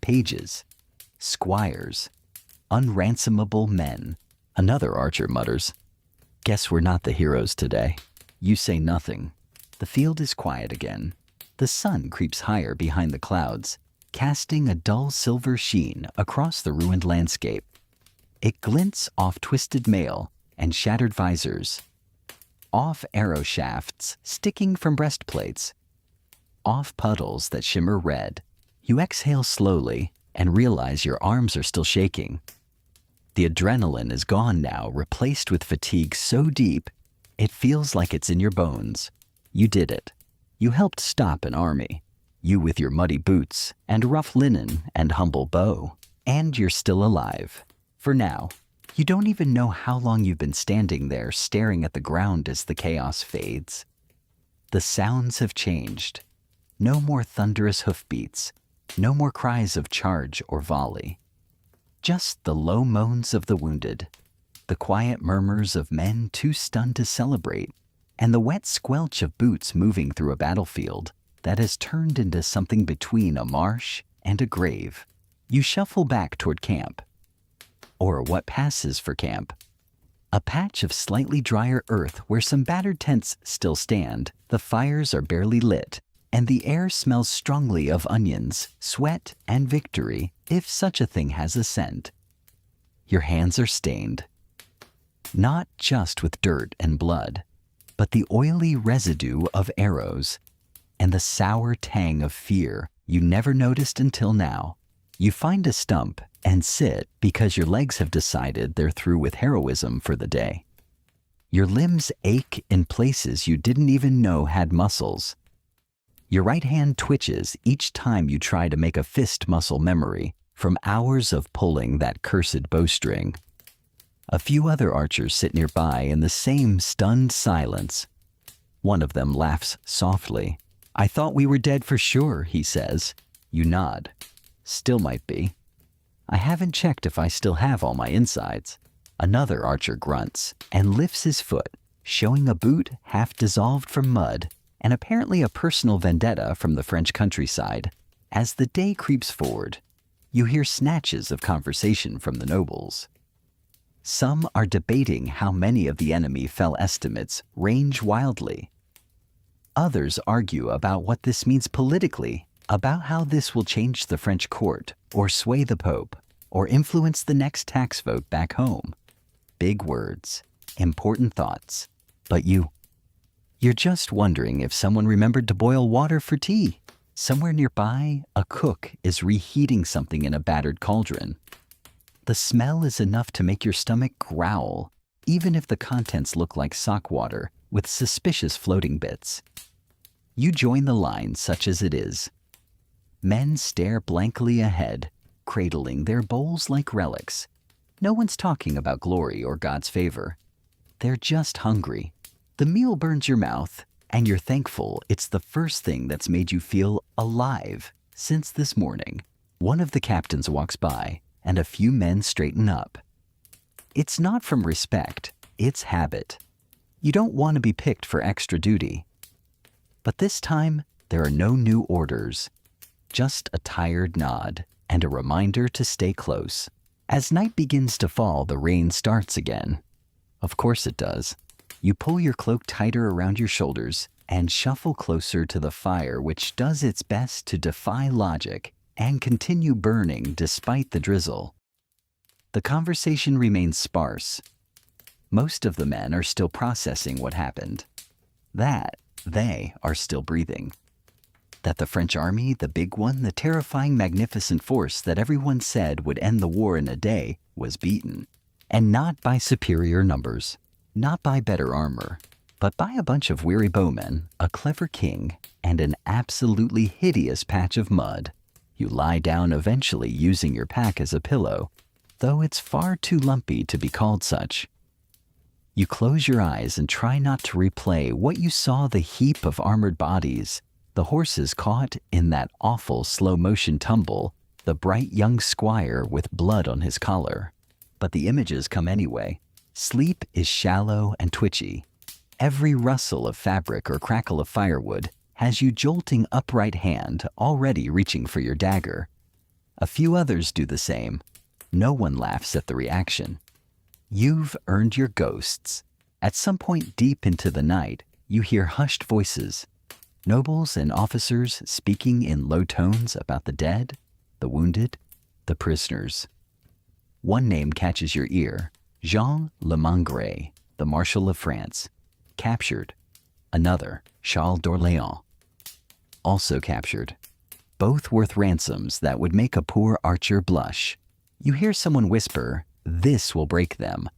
S1: Pages, squires, unransomable men. Another archer mutters, "Guess we're not the heroes today." You say nothing. The field is quiet again. The sun creeps higher behind the clouds, casting a dull silver sheen across the ruined landscape. It glints off twisted mail and shattered visors, off arrow shafts sticking from breastplates, off puddles that shimmer red. You exhale slowly and realize your arms are still shaking. The adrenaline is gone now, replaced with fatigue so deep it feels like it's in your bones. You did it. You helped stop an army. You with your muddy boots and rough linen and humble bow. And you're still alive. For now. You don't even know how long you've been standing there staring at the ground as the chaos fades. The sounds have changed. No more thunderous hoofbeats, no more cries of charge or volley. Just the low moans of the wounded, the quiet murmurs of men too stunned to celebrate, and the wet squelch of boots moving through a battlefield that has turned into something between a marsh and a grave. You shuffle back toward camp, or what passes for camp. A patch of slightly drier earth where some battered tents still stand. The fires are barely lit, and the air smells strongly of onions, sweat, and victory, if such a thing has a scent. Your hands are stained, not just with dirt and blood, but the oily residue of arrows, and the sour tang of fear you never noticed until now. You find a stump and sit because your legs have decided they're through with heroism for the day. Your limbs ache in places you didn't even know had muscles. Your right hand twitches each time you try to make a fist muscle memory from hours of pulling that cursed bowstring. A few other archers sit nearby in the same stunned silence. One of them laughs softly. "I thought we were dead for sure," he says. You nod. "Still might be. I haven't checked if I still have all my insides." Another archer grunts and lifts his foot, showing a boot half dissolved from mud and apparently a personal vendetta from the French countryside. As the day creeps forward, you hear snatches of conversation from the nobles. Some are debating how many of the enemy fell estimates range wildly. Others argue about what this means politically, about how this will change the French court, or sway the Pope, or influence the next tax vote back home. Big words, important thoughts, but you're just wondering if someone remembered to boil water for tea. Somewhere nearby, a cook is reheating something in a battered cauldron. The smell is enough to make your stomach growl, even if the contents look like sock water with suspicious floating bits. You join the line such as it is. Men stare blankly ahead, cradling their bowls like relics. No one's talking about glory or God's favor. They're just hungry. The meal burns your mouth, and you're thankful it's the first thing that's made you feel alive since this morning. One of the captains walks by, and a few men straighten up. It's not from respect, it's habit. You don't want to be picked for extra duty. But this time, there are no new orders. Just a tired nod and a reminder to stay close. As night begins to fall, the rain starts again. Of course it does. You pull your cloak tighter around your shoulders and shuffle closer to the fire, which does its best to defy logic and continue burning despite the drizzle. The conversation remains sparse. Most of the men are still processing what happened. That they are still breathing. That the French army, the big one, the terrifying, magnificent force that everyone said would end the war in a day, was beaten. And not by superior numbers, not by better armor, but by a bunch of weary bowmen, a clever king, and an absolutely hideous patch of mud. You lie down eventually using your pack as a pillow, though it's far too lumpy to be called such. You close your eyes and try not to replay what you saw: the heap of armored bodies, the horses caught in that awful slow-motion tumble, the bright young squire with blood on his collar. But the images come anyway. Sleep is shallow and twitchy. Every rustle of fabric or crackle of firewood has you jolting upright hand, already reaching for your dagger. A few others do the same. No one laughs at the reaction. You've earned your ghosts. At some point deep into the night, you hear hushed voices. Nobles and officers speaking in low tones about the dead, the wounded, the prisoners. One name catches your ear: Jean Le Mangret, the Marshal of France, captured. Another, Charles d'Orléans, also captured. Both worth ransoms that would make a poor archer blush. You hear someone whisper, "This will break them."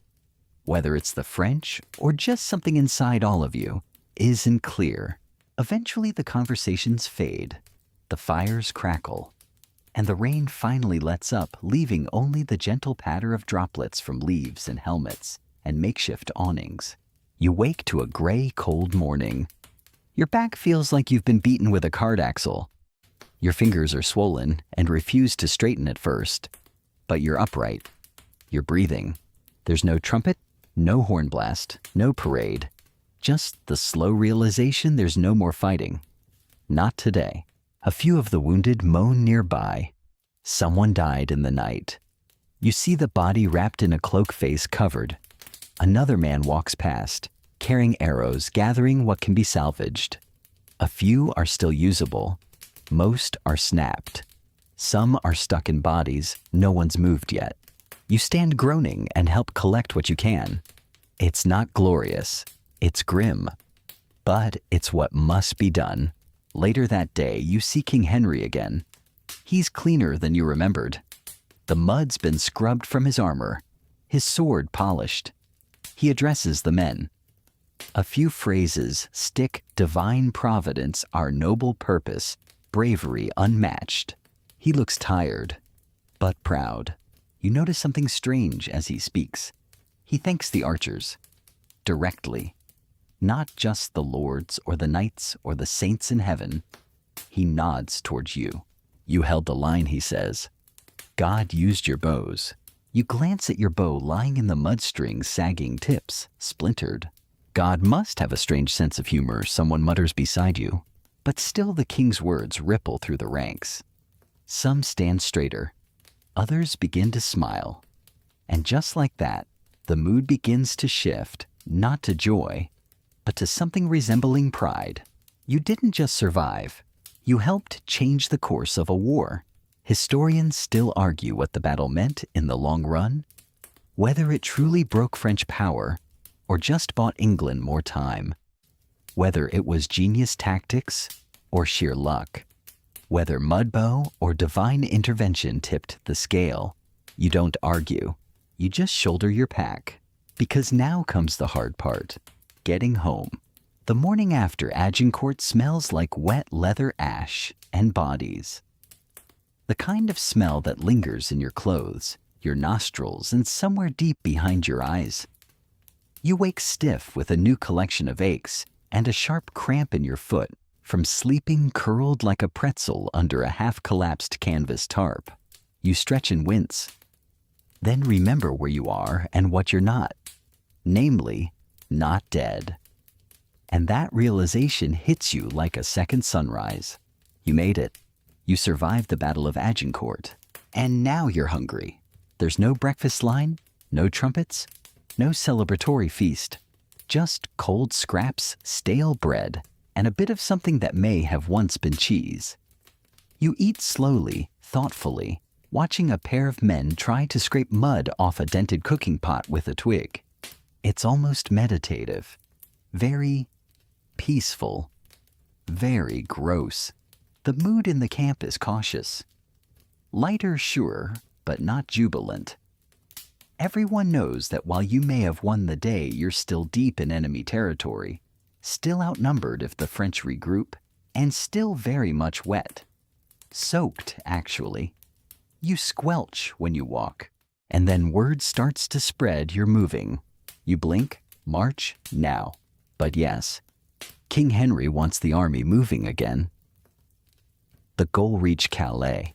S1: Whether it's the French or just something inside all of you isn't clear. Eventually the conversations fade. The fires crackle. and the rain finally lets up, leaving only the gentle patter of droplets from leaves and helmets and makeshift awnings. You wake to a gray, cold morning. Your back feels like you've been beaten with a cart axle. Your fingers are swollen and refuse to straighten at first, but you're upright. You're breathing. There's no trumpet, no horn blast, no parade. Just the slow realization there's no more fighting. Not today. A few of the wounded moan nearby. Someone died in the night. You see the body wrapped in a cloak, face covered. Another man walks past, carrying arrows, gathering what can be salvaged. A few are still usable. Most are snapped. Some are stuck in bodies. No one's moved yet. You stand groaning and help collect what you can. It's not glorious. It's grim. But it's what must be done. Later that day, you see King Henry again. He's cleaner than you remembered. The mud's been scrubbed from his armor, his sword polished. He addresses the men. A few phrases stick: divine providence, our noble purpose, bravery unmatched. He looks tired, but proud. You notice something strange as he speaks. He thanks the archers. Directly. Not just the lords or the knights or the saints in heaven. He nods towards you. You held the line, he says. God used your bows. You glance at your bow lying in the mud strings, sagging tips, splintered. God must have a strange sense of humor, someone mutters beside you. But still the king's words ripple through the ranks. Some stand straighter. Others begin to smile. And just like that, the mood begins to shift, not to joy, but to something resembling pride. You didn't just survive. You helped change the course of a war. Historians still argue what the battle meant in the long run, whether it truly broke French power or just bought England more time, whether it was genius tactics or sheer luck, whether mudbow or divine intervention tipped the scale. You don't argue. You just shoulder your pack, because now comes the hard part. Getting home. The morning after Agincourt smells like wet leather, ash, and bodies. The kind of smell that lingers in your clothes, your nostrils, and somewhere deep behind your eyes. You wake stiff with a new collection of aches and a sharp cramp in your foot from sleeping curled like a pretzel under a half-collapsed canvas tarp. You stretch and wince. Then remember where you are and what you're not. Namely, not dead. And that realization hits you like a second sunrise. You made it. You survived the Battle of Agincourt. And now you're hungry. There's no breakfast line, no trumpets, no celebratory feast. Just cold scraps, stale bread, and a bit of something that may have once been cheese. You eat slowly, thoughtfully, watching a pair of men try to scrape mud off a dented cooking pot with a twig. It's almost meditative, very peaceful, very gross. The mood in the camp is cautious. Lighter, sure, but not jubilant. Everyone knows that while you may have won the day, you're still deep in enemy territory, still outnumbered if the French regroup, and still very much wet. Soaked, actually. You squelch when you walk, and then word starts to spread you're moving. You blink, march, now. But yes, King Henry wants the army moving again. The goal reached Calais.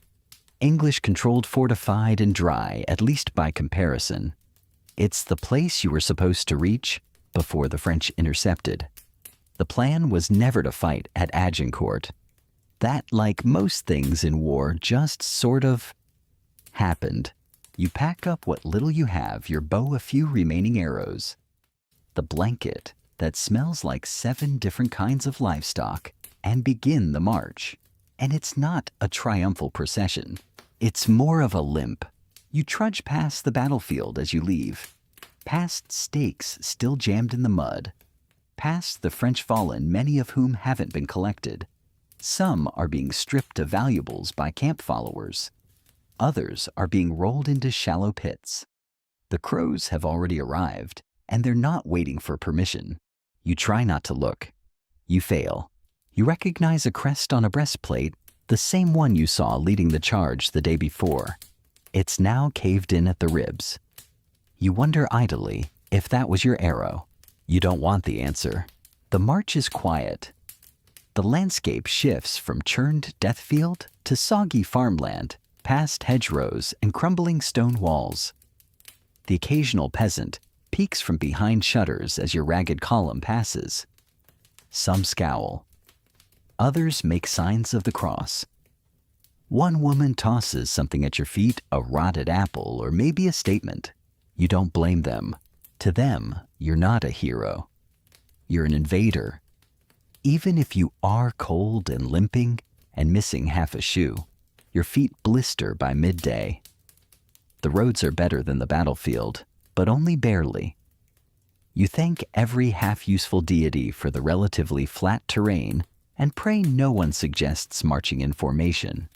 S1: English-controlled, fortified, and dry, at least by comparison. It's the place you were supposed to reach before the French intercepted. The plan was never to fight at Agincourt. That, like most things in war, just sort of happened. You pack up what little you have, your bow, a few remaining arrows, the blanket that smells like 7 different kinds of livestock, and begin the march. And it's not a triumphal procession. It's more of a limp. You trudge past the battlefield as you leave, past stakes still jammed in the mud, past the French fallen, many of whom haven't been collected. Some are being stripped of valuables by camp followers. Others are being rolled into shallow pits. The crows have already arrived, and they're not waiting for permission. You try not to look. You fail. You recognize a crest on a breastplate, the same one you saw leading the charge the day before. It's now caved in at the ribs. You wonder idly if that was your arrow. You don't want the answer. The march is quiet. The landscape shifts from churned death field to soggy farmland, past hedgerows and crumbling stone walls. The occasional peasant peeks from behind shutters as your ragged column passes. Some scowl. Others make signs of the cross. One woman tosses something at your feet, a rotted apple or maybe a statement. You don't blame them. To them, you're not a hero. You're an invader. Even if you are cold and limping and missing half a shoe, your feet blister by midday. The roads are better than the battlefield, but only barely. You thank every half-useful deity for the relatively flat terrain and pray no one suggests marching in formation.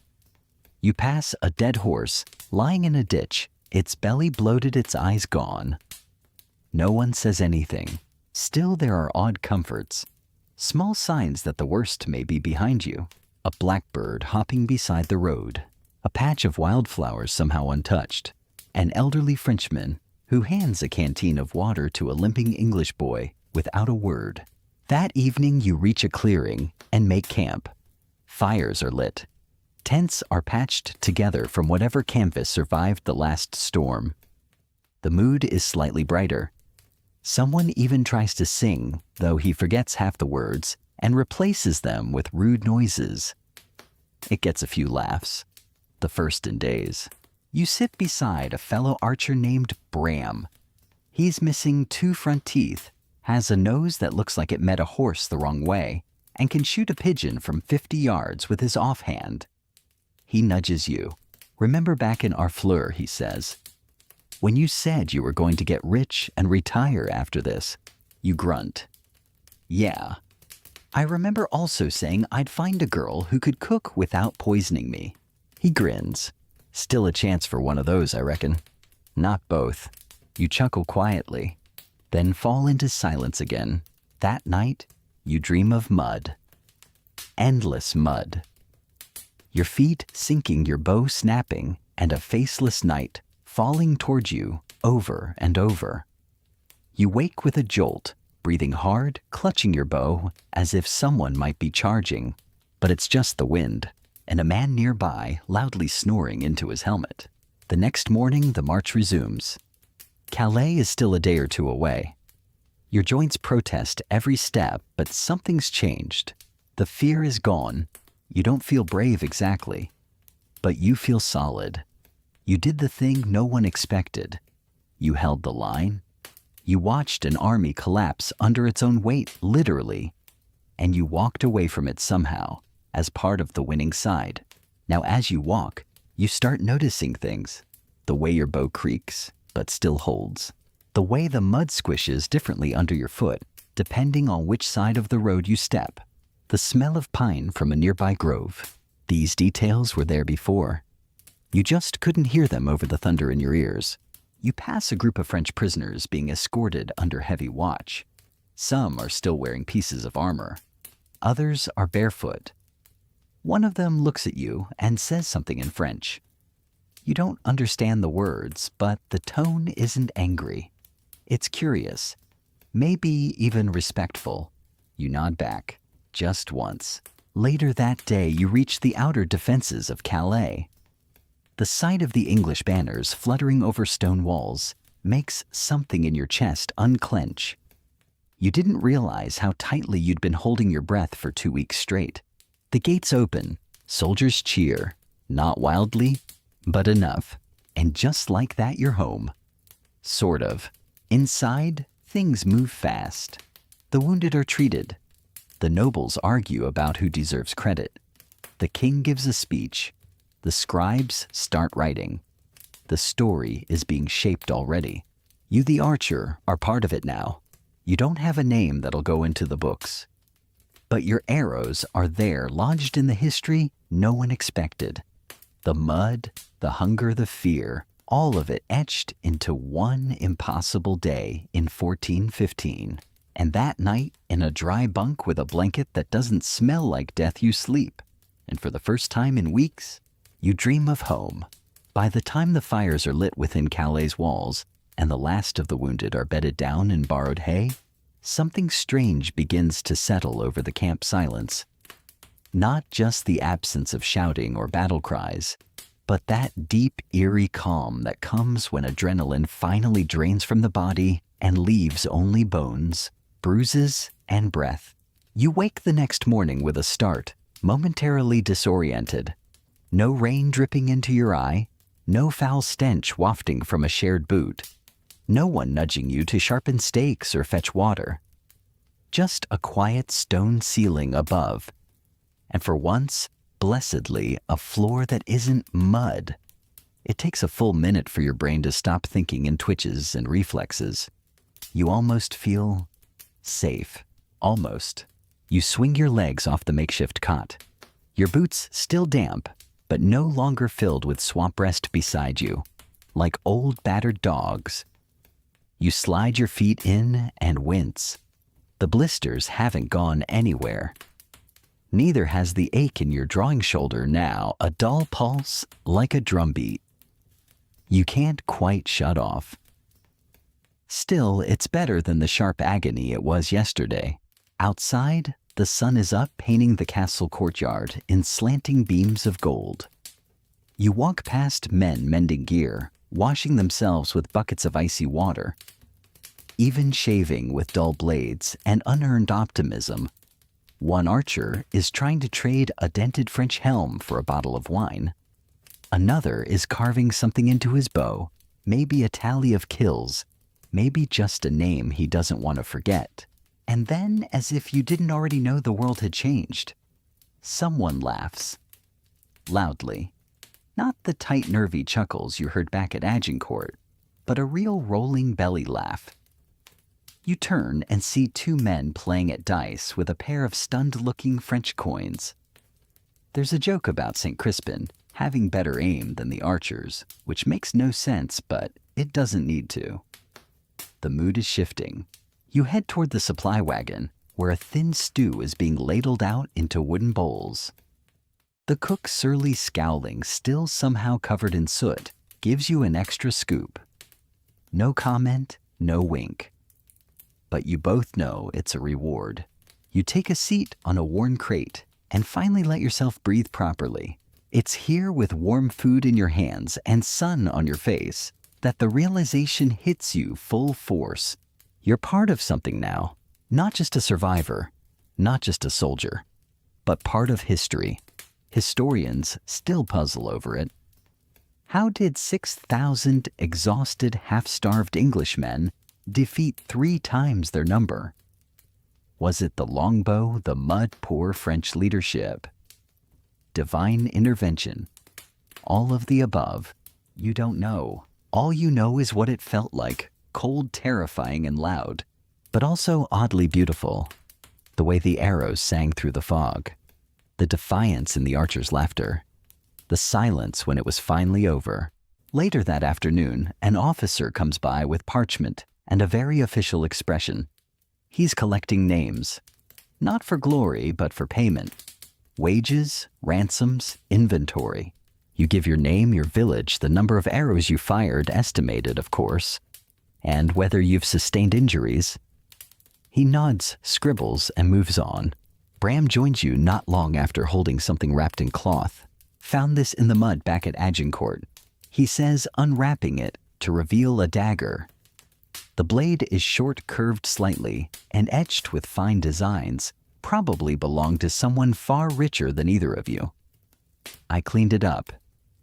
S1: You pass a dead horse lying in a ditch, its belly bloated, its eyes gone. No one says anything. Still, there are odd comforts. Small signs that the worst may be behind you. A blackbird hopping beside the road. A patch of wildflowers somehow untouched. An elderly Frenchman who hands a canteen of water to a limping English boy without a word. That evening you reach a clearing and make camp. Fires are lit. Tents are patched together from whatever canvas survived the last storm. The mood is slightly brighter. Someone even tries to sing, though he forgets half the words and replaces them with rude noises. It gets a few laughs. The first in days. You sit beside a fellow archer named Bram. He's missing 2 front teeth, has a nose that looks like it met a horse the wrong way, and can shoot a pigeon from 50 yards with his offhand. He nudges you. Remember back in Harfleur, he says. When you said you were going to get rich and retire after this, you grunt. Yeah. I remember also saying I'd find a girl who could cook without poisoning me. He grins. Still a chance for one of those, I reckon. Not both. You chuckle quietly, then fall into silence again. That night, you dream of mud. Endless mud. Your feet sinking, your bow snapping, and a faceless night falling towards you over and over. You wake with a jolt, breathing hard, clutching your bow as if someone might be charging, but it's just the wind, and a man nearby loudly snoring into his helmet. The next morning, the march resumes. Calais is still a day or two away. Your joints protest every step, but something's changed. The fear is gone. You don't feel brave exactly, but you feel solid. You did the thing no one expected. You held the line. You watched an army collapse under its own weight, literally, and you walked away from it somehow, as part of the winning side. Now as you walk, you start noticing things. The way your bow creaks, but still holds. The way the mud squishes differently under your foot, depending on which side of the road you step. The smell of pine from a nearby grove. These details were there before. You just couldn't hear them over the thunder in your ears. You pass a group of French prisoners being escorted under heavy watch. Some are still wearing pieces of armor. Others are barefoot. One of them looks at you and says something in French. You don't understand the words, but the tone isn't angry. It's curious, maybe even respectful. You nod back, just once. Later that day, you reach the outer defenses of Calais. The sight of the English banners fluttering over stone walls makes something in your chest unclench. You didn't realize how tightly you'd been holding your breath for 2 weeks straight. The gates open, soldiers cheer, not wildly, but enough. And just like that, you're home. Sort of. Inside, things move fast. The wounded are treated. The nobles argue about who deserves credit. The king gives a speech. The scribes start writing. The story is being shaped already. You, the archer, are part of it now. You don't have a name that'll go into the books. But your arrows are there, lodged in the history no one expected. The mud, the hunger, the fear, all of it etched into one impossible day in 1415. And that night, in a dry bunk with a blanket that doesn't smell like death, you sleep. and for the first time in weeks, you dream of home. By the time the fires are lit within Calais' walls and the last of the wounded are bedded down in borrowed hay, something strange begins to settle over the camp silence. Not just the absence of shouting or battle cries, but that deep, eerie calm that comes when adrenaline finally drains from the body and leaves only bones, bruises, and breath. You wake the next morning with a start, momentarily disoriented. No rain dripping into your eye, no foul stench wafting from a shared boot, no one nudging you to sharpen stakes or fetch water. Just a quiet stone ceiling above, and for once, blessedly, a floor that isn't mud. It takes a full minute for your brain to stop thinking in twitches and reflexes. You almost feel safe. Almost. You swing your legs off the makeshift cot. Your boots still damp, but no longer filled with swamp rest beside you, like old battered dogs. You slide your feet in and wince. The blisters haven't gone anywhere. Neither has the ache in your drawing shoulder now, a dull pulse like a drumbeat. You can't quite shut off. Still, it's better than the sharp agony it was yesterday. Outside, the sun is up, painting the castle courtyard in slanting beams of gold. You walk past men mending gear, washing themselves with buckets of icy water. Even shaving with dull blades and unearned optimism. One archer is trying to trade a dented French helm for a bottle of wine. Another is carving something into his bow, maybe a tally of kills, maybe just a name he doesn't want to forget. And then, as if you didn't already know the world had changed, someone laughs. Loudly. Not the tight, nervy chuckles you heard back at Agincourt, but a real rolling belly laugh. You turn and see two men playing at dice with a pair of stunned-looking French coins. There's a joke about St. Crispin having better aim than the archers, which makes no sense, but it doesn't need to. The mood is shifting. You head toward the supply wagon, where a thin stew is being ladled out into wooden bowls. The cook's surly scowling, still somehow covered in soot, gives you an extra scoop. No comment, no wink. But you both know it's a reward. You take a seat on a worn crate and finally let yourself breathe properly. It's here with warm food in your hands and sun on your face that the realization hits you full force. You're part of something now, not just a survivor, not just a soldier, but part of history. Historians still puzzle over it. How did 6,000 exhausted, half-starved Englishmen defeat 3 times their number? Was it the longbow, the mud-poor French leadership? Divine intervention? All of the above? You don't know. All you know is what it felt like, cold, terrifying, and loud, but also oddly beautiful. The way the arrows sang through the fog, the defiance in the archer's laughter, the silence when it was finally over. Later that afternoon, an officer comes by with parchment and a very official expression. He's collecting names, not for glory, but for payment. Wages, ransoms, inventory. You give your name, your village, the number of arrows you fired, estimated, of course, and whether you've sustained injuries. He nods, scribbles, and moves on. Bram joins you not long after, holding something wrapped in cloth. Found this in the mud back at Agincourt. He says, unwrapping it to reveal a dagger. The blade is short, curved slightly, and etched with fine designs. Probably belonged to someone far richer than either of you. I cleaned it up.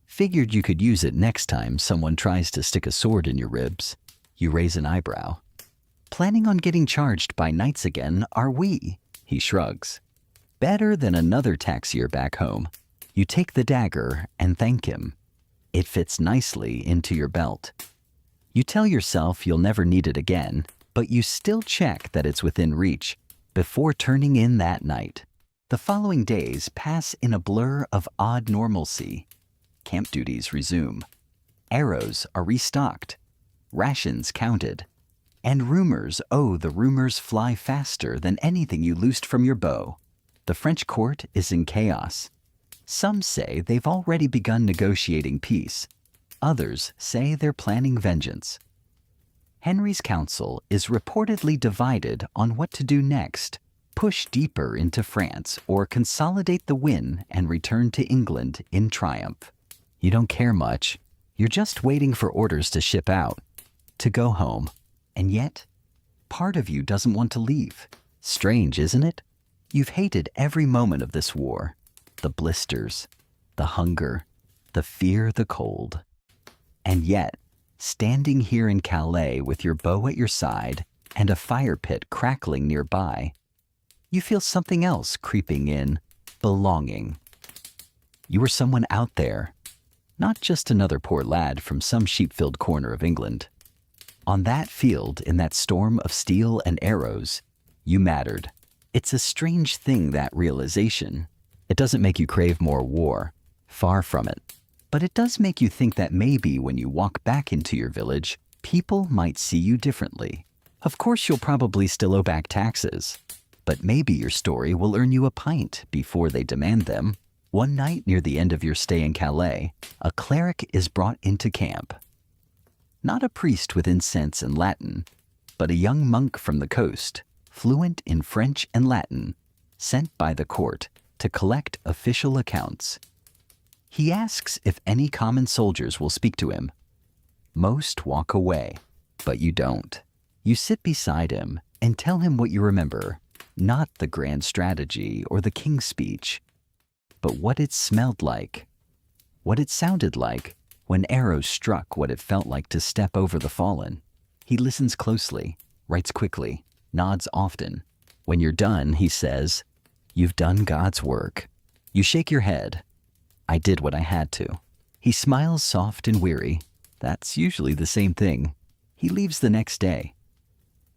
S1: Figured you could use it next time someone tries to stick a sword in your ribs. You raise an eyebrow. Planning on getting charged by knights again, are we? He shrugs. Better than another taxier back home. You take the dagger and thank him. It fits nicely into your belt. You tell yourself you'll never need it again, but you still check that it's within reach before turning in that night. The following days pass in a blur of odd normalcy. Camp duties resume. Arrows are restocked. Rations counted. And rumors, oh, the rumors fly faster than anything you loosed from your bow. The French court is in chaos. Some say they've already begun negotiating peace. Others say they're planning vengeance. Henry's council is reportedly divided on what to do next: push deeper into France or consolidate the win and return to England in triumph. You don't care much. You're just waiting for orders to ship out, to go home. And yet, part of you doesn't want to leave. Strange, isn't it? You've hated every moment of this war. The blisters, the hunger, the fear, the cold. And yet, standing here in Calais with your bow at your side and a fire pit crackling nearby, you feel something else creeping in: belonging. You are someone out there, not just another poor lad from some sheep-filled corner of England. On that field, in that storm of steel and arrows, you mattered. It's a strange thing, that realization. It doesn't make you crave more war, far from it. But it does make you think that maybe when you walk back into your village, people might see you differently. Of course, you'll probably still owe back taxes, but maybe your story will earn you a pint before they demand them. One night near the end of your stay in Calais, a cleric is brought into camp. Not a priest with incense and Latin, but a young monk from the coast, fluent in French and Latin, sent by the court to collect official accounts. He asks if any common soldiers will speak to him. Most walk away, but you don't. You sit beside him and tell him what you remember, not the grand strategy or the king's speech, but what it smelled like, what it sounded like when arrows struck what it felt like to step over the fallen. He listens closely, writes quickly, nods often. When you're done, he says, "You've done God's work." You shake your head. "I did what I had to." He smiles soft and weary. That's usually the same thing. He leaves the next day.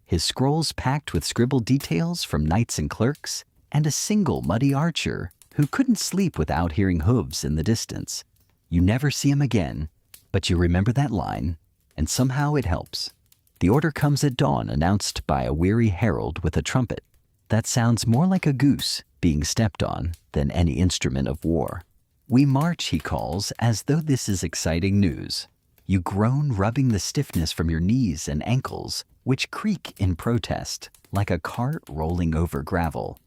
S1: His scrolls packed with scribbled details from knights and clerks, and a single muddy archer who couldn't sleep without hearing hooves in the distance. You never see him again, but you remember that line, and somehow it helps. The order comes at dawn, announced by a weary herald with a trumpet. That sounds more like a goose being stepped on than any instrument of war. "We march," he calls, as though this is exciting news. You groan, rubbing the stiffness from your knees and ankles, which creak in protest, like a cart rolling over gravel.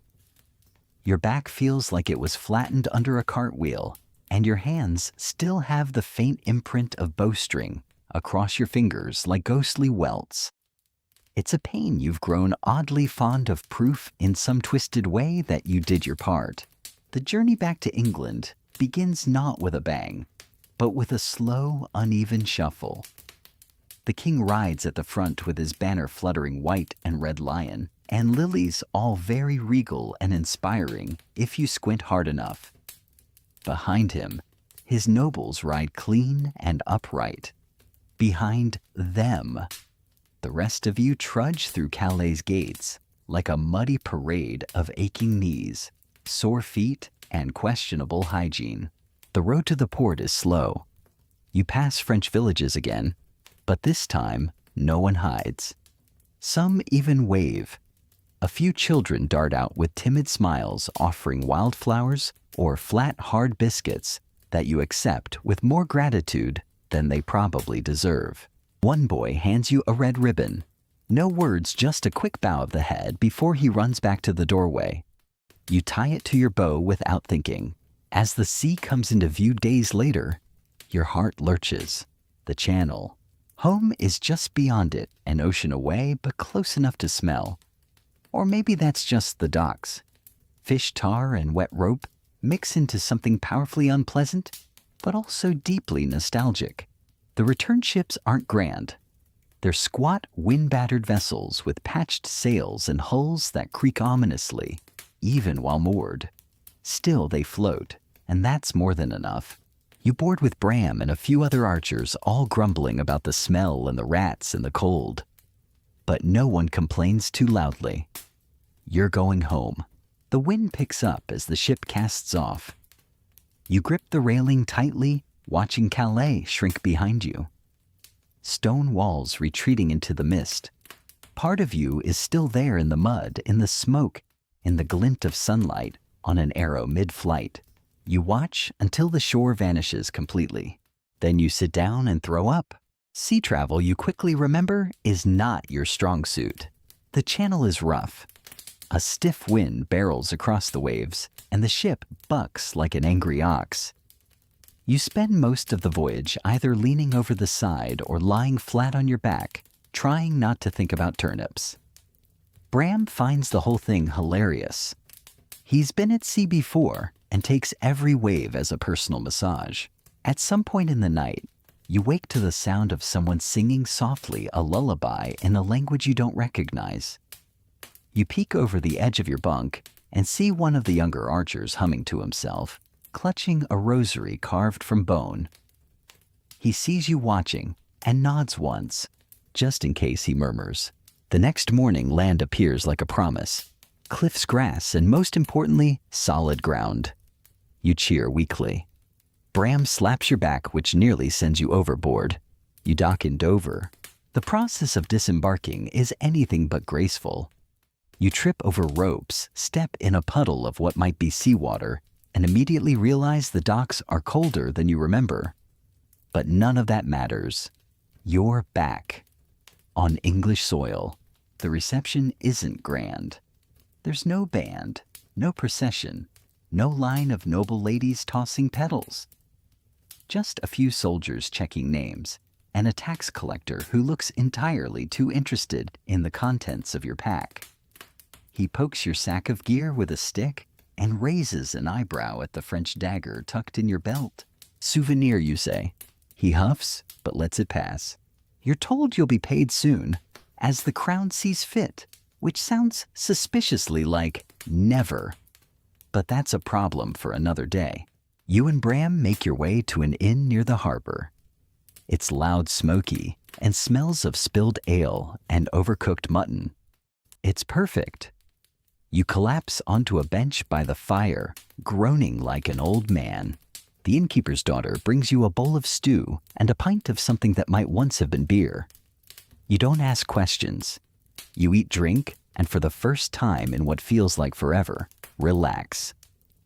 S1: Your back feels like it was flattened under a cartwheel, and your hands still have the faint imprint of bowstring across your fingers like ghostly welts. It's a pain you've grown oddly fond of, proof in some twisted way that you did your part. The journey back to England begins not with a bang, but with a slow, uneven shuffle. The king rides at the front with his banner fluttering white and red lion, and lilies all very regal and inspiring if you squint hard enough. Behind him, his nobles ride clean and upright. Behind them, the rest of you trudge through Calais' gates like a muddy parade of aching knees, sore feet, and questionable hygiene. The road to the port is slow. You pass French villages again, but this time no one hides. Some even wave. A few children dart out with timid smiles, offering wildflowers or flat, hard biscuits that you accept with more gratitude than they probably deserve. One boy hands you a red ribbon. No words, just a quick bow of the head before he runs back to the doorway. You tie it to your bow without thinking. As the sea comes into view days later, your heart lurches. The channel. Home is just beyond it, an ocean away, but close enough to smell. Or maybe that's just the docks. Fish tar and wet rope mix into something powerfully unpleasant, but also deeply nostalgic. The return ships aren't grand. They're squat, wind-battered vessels with patched sails and hulls that creak ominously, even while moored. Still, they float, and that's more than enough. You board with Bram and a few other archers, all grumbling about the smell and the rats and the cold. But no one complains too loudly. You're going home. The wind picks up as the ship casts off. You grip the railing tightly, watching Calais shrink behind you. Stone walls retreating into the mist. Part of you is still there in the mud, in the smoke, in the glint of sunlight on an arrow mid-flight. You watch until the shore vanishes completely. Then you sit down and throw up. Sea travel, you quickly remember, is not your strong suit. The channel is rough. A stiff wind barrels across the waves, and the ship bucks like an angry ox. You spend most of the voyage either leaning over the side or lying flat on your back, trying not to think about turnips. Bram finds the whole thing hilarious. He's been at sea before and takes every wave as a personal massage. At some point in the night, you wake to the sound of someone singing softly a lullaby in a language you don't recognize. You peek over the edge of your bunk and see one of the younger archers humming to himself, clutching a rosary carved from bone. He sees you watching and nods once, just in case he murmurs. The next morning, land appears like a promise. Cliffs, grass, and most importantly, solid ground. You cheer weakly. Bram slaps your back, which nearly sends you overboard. You dock in Dover. The process of disembarking is anything but graceful. You trip over ropes, step in a puddle of what might be seawater, and immediately realize the docks are colder than you remember. But none of that matters. You're back. On English soil. The reception isn't grand. There's no band, no procession, no line of noble ladies tossing petals. Just a few soldiers checking names, and a tax collector who looks entirely too interested in the contents of your pack. He pokes your sack of gear with a stick and raises an eyebrow at the French dagger tucked in your belt. Souvenir, you say. He huffs, but lets it pass. You're told you'll be paid soon, as the crown sees fit, which sounds suspiciously like never. But that's a problem for another day. You and Bram make your way to an inn near the harbor. It's loud, smoky, and smells of spilled ale and overcooked mutton. It's perfect. You collapse onto a bench by the fire, groaning like an old man. The innkeeper's daughter brings you a bowl of stew and a pint of something that might once have been beer. You don't ask questions. You eat, drink, and for the first time in what feels like forever, relax.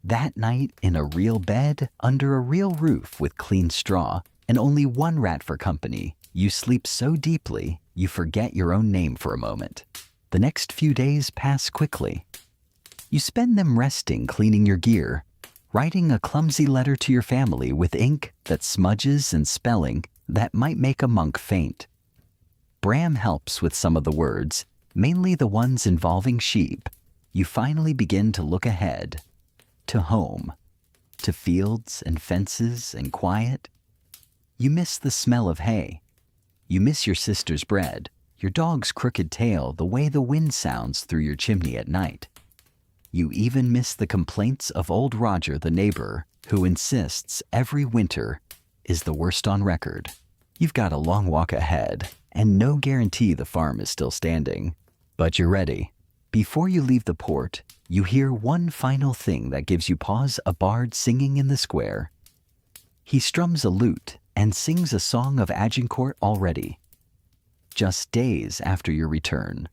S1: That night, in a real bed, under a real roof with clean straw, and only one rat for company, you sleep so deeply you forget your own name for a moment. The next few days pass quickly. You spend them resting, cleaning your gear, writing a clumsy letter to your family with ink that smudges and spelling that might make a monk faint. Bram helps with some of the words, mainly the ones involving sheep. You finally begin to look ahead, to home, to fields and fences and quiet. You miss the smell of hay. You miss your sister's bread, your dog's crooked tail, the way the wind sounds through your chimney at night. You even miss the complaints of old Roger, the neighbor, who insists every winter is the worst on record. You've got a long walk ahead, and no guarantee the farm is still standing. But you're ready. Before you leave the port, you hear one final thing that gives you pause: a bard singing in the square. He strums a lute and sings a song of Agincourt already, just days after your return.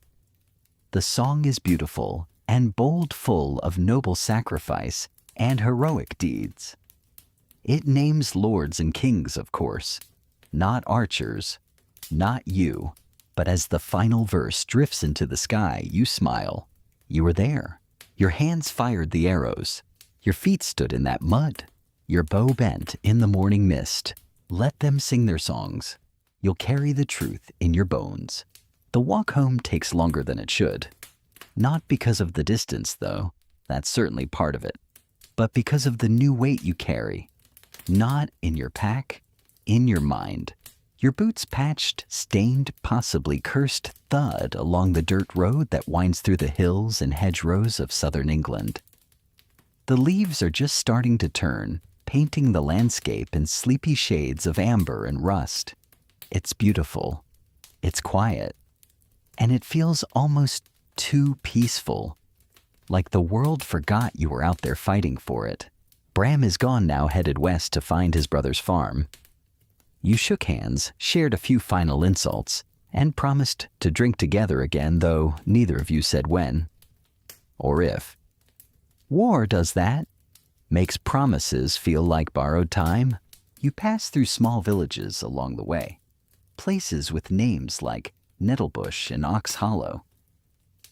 S1: The song is beautiful and bold, full of noble sacrifice and heroic deeds. It names lords and kings, of course, not archers, not you. But as the final verse drifts into the sky, you smile. You were there. Your hands fired the arrows. Your feet stood in that mud. Your bow bent in the morning mist. Let them sing their songs. You'll carry the truth in your bones. The walk home takes longer than it should. Not because of the distance, though. That's certainly part of it. But because of the new weight you carry. Not in your pack, in your mind. Your boots patched, stained, possibly cursed thud along the dirt road that winds through the hills and hedgerows of southern England. The leaves are just starting to turn, painting the landscape in sleepy shades of amber and rust. It's beautiful. It's quiet. And it feels almost too peaceful. Like the world forgot you were out there fighting for it. Bram is gone now, headed west to find his brother's farm. You shook hands, shared a few final insults, and promised to drink together again, though neither of you said when or if. War does that. makes promises feel like borrowed time. You pass through small villages along the way, places with names like Nettlebush and Ox Hollow.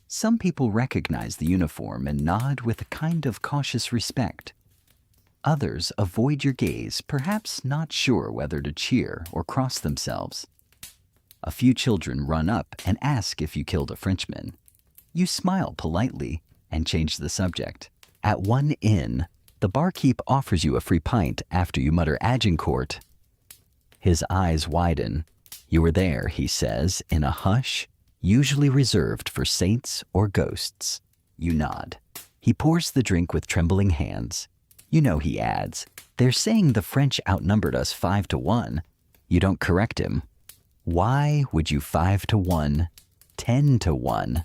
S1: Some people recognize the uniform and nod with a kind of cautious respect. Others avoid your gaze, perhaps not sure whether to cheer or cross themselves. A few children run up and ask if you killed a Frenchman. You smile politely and change the subject. At one inn, the barkeep offers you a free pint after you mutter Agincourt. His eyes widen. You were there, he says, in a hush, usually reserved for saints or ghosts. You nod. He pours the drink with trembling hands. You know, he adds, they're saying the French outnumbered us 5-1. You don't correct him. Why would you 5-1, 10-1?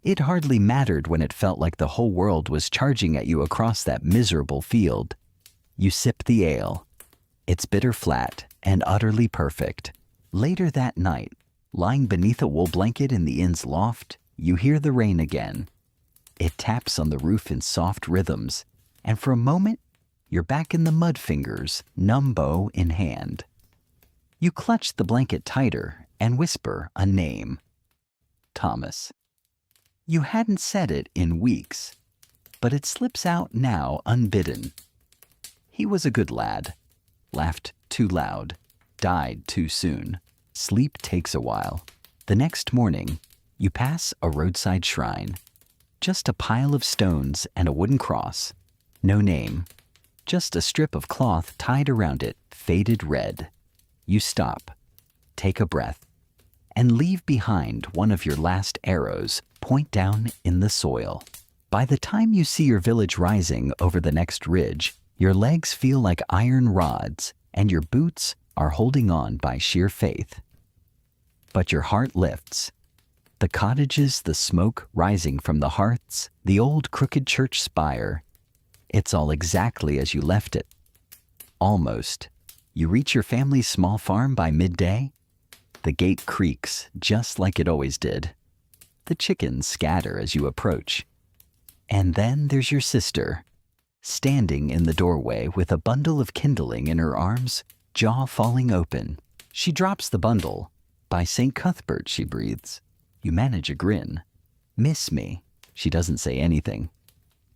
S1: It hardly mattered when it felt like the whole world was charging at you across that miserable field. You sip the ale. It's bitter flat and utterly perfect. Later that night, lying beneath a wool blanket in the inn's loft, you hear the rain again. It taps on the roof in soft rhythms, and for a moment, you're back in the mud fingers, numb bow in hand. You clutch the blanket tighter and whisper a name. Thomas. You hadn't said it in weeks, but it slips out now unbidden. He was a good lad. Laughed too loud. Died too soon. Sleep takes a while. The next morning, you pass a roadside shrine. Just a pile of stones and a wooden cross. No name. Just a strip of cloth tied around it, faded red. You stop, take a breath, and leave behind one of your last arrows point down in the soil. By the time you see your village rising over the next ridge, your legs feel like iron rods, and your boots are holding on by sheer faith. But your heart lifts. The cottages, the smoke rising from the hearths, the old crooked church spire. It's all exactly as you left it. Almost. You reach your family's small farm by midday. The gate creaks just like it always did. The chickens scatter as you approach. And then there's your sister, standing in the doorway with a bundle of kindling in her arms, jaw falling open. She drops the bundle. By St. Cuthbert, she breathes. You manage a grin. Miss me. She doesn't say anything.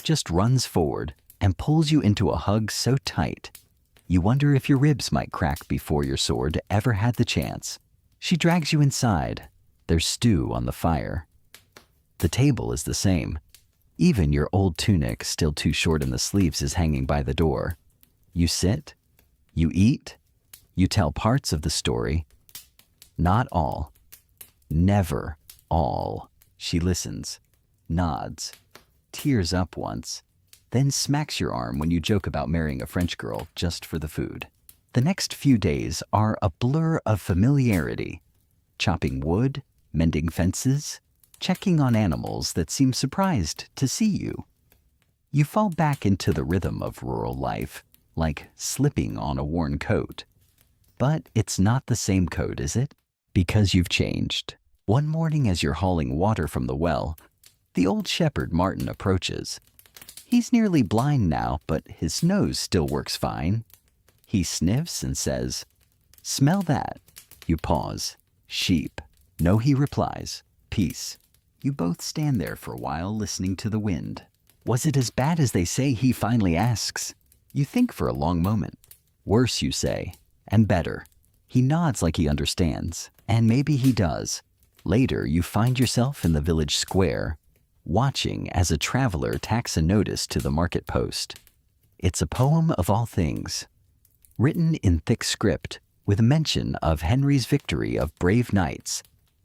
S1: Just runs forward and pulls you into a hug so tight, you wonder if your ribs might crack before your sword ever had the chance. She drags you inside. There's stew on the fire. The table is the same. Even your old tunic, still too short in the sleeves, is hanging by the door. You sit. You eat. You tell parts of the story. Not all. Never all. She listens. Nods. Tears up once. Then smacks your arm when you joke about marrying a French girl just for the food. The next few days are a blur of familiarity. Chopping wood, mending fences, checking on animals that seem surprised to see you. You fall back into the rhythm of rural life, like slipping on a worn coat. But it's not the same coat, is it? Because you've changed. One morning as you're hauling water from the well, the old shepherd Martin approaches. He's nearly blind now, but his nose still works fine. He sniffs and says, "Smell that." You pause. "Sheep." "No," he replies. "Peace." You both stand there for a while listening to the wind. "Was it as bad as they say?" he finally asks. You think for a long moment. "Worse," you say, "and better." He nods like he understands, and maybe he does. Later, you find yourself in the village square, watching as a traveler tacks a notice to the market post. It's a poem of all things, written in thick script with mention of Henry's victory of brave knights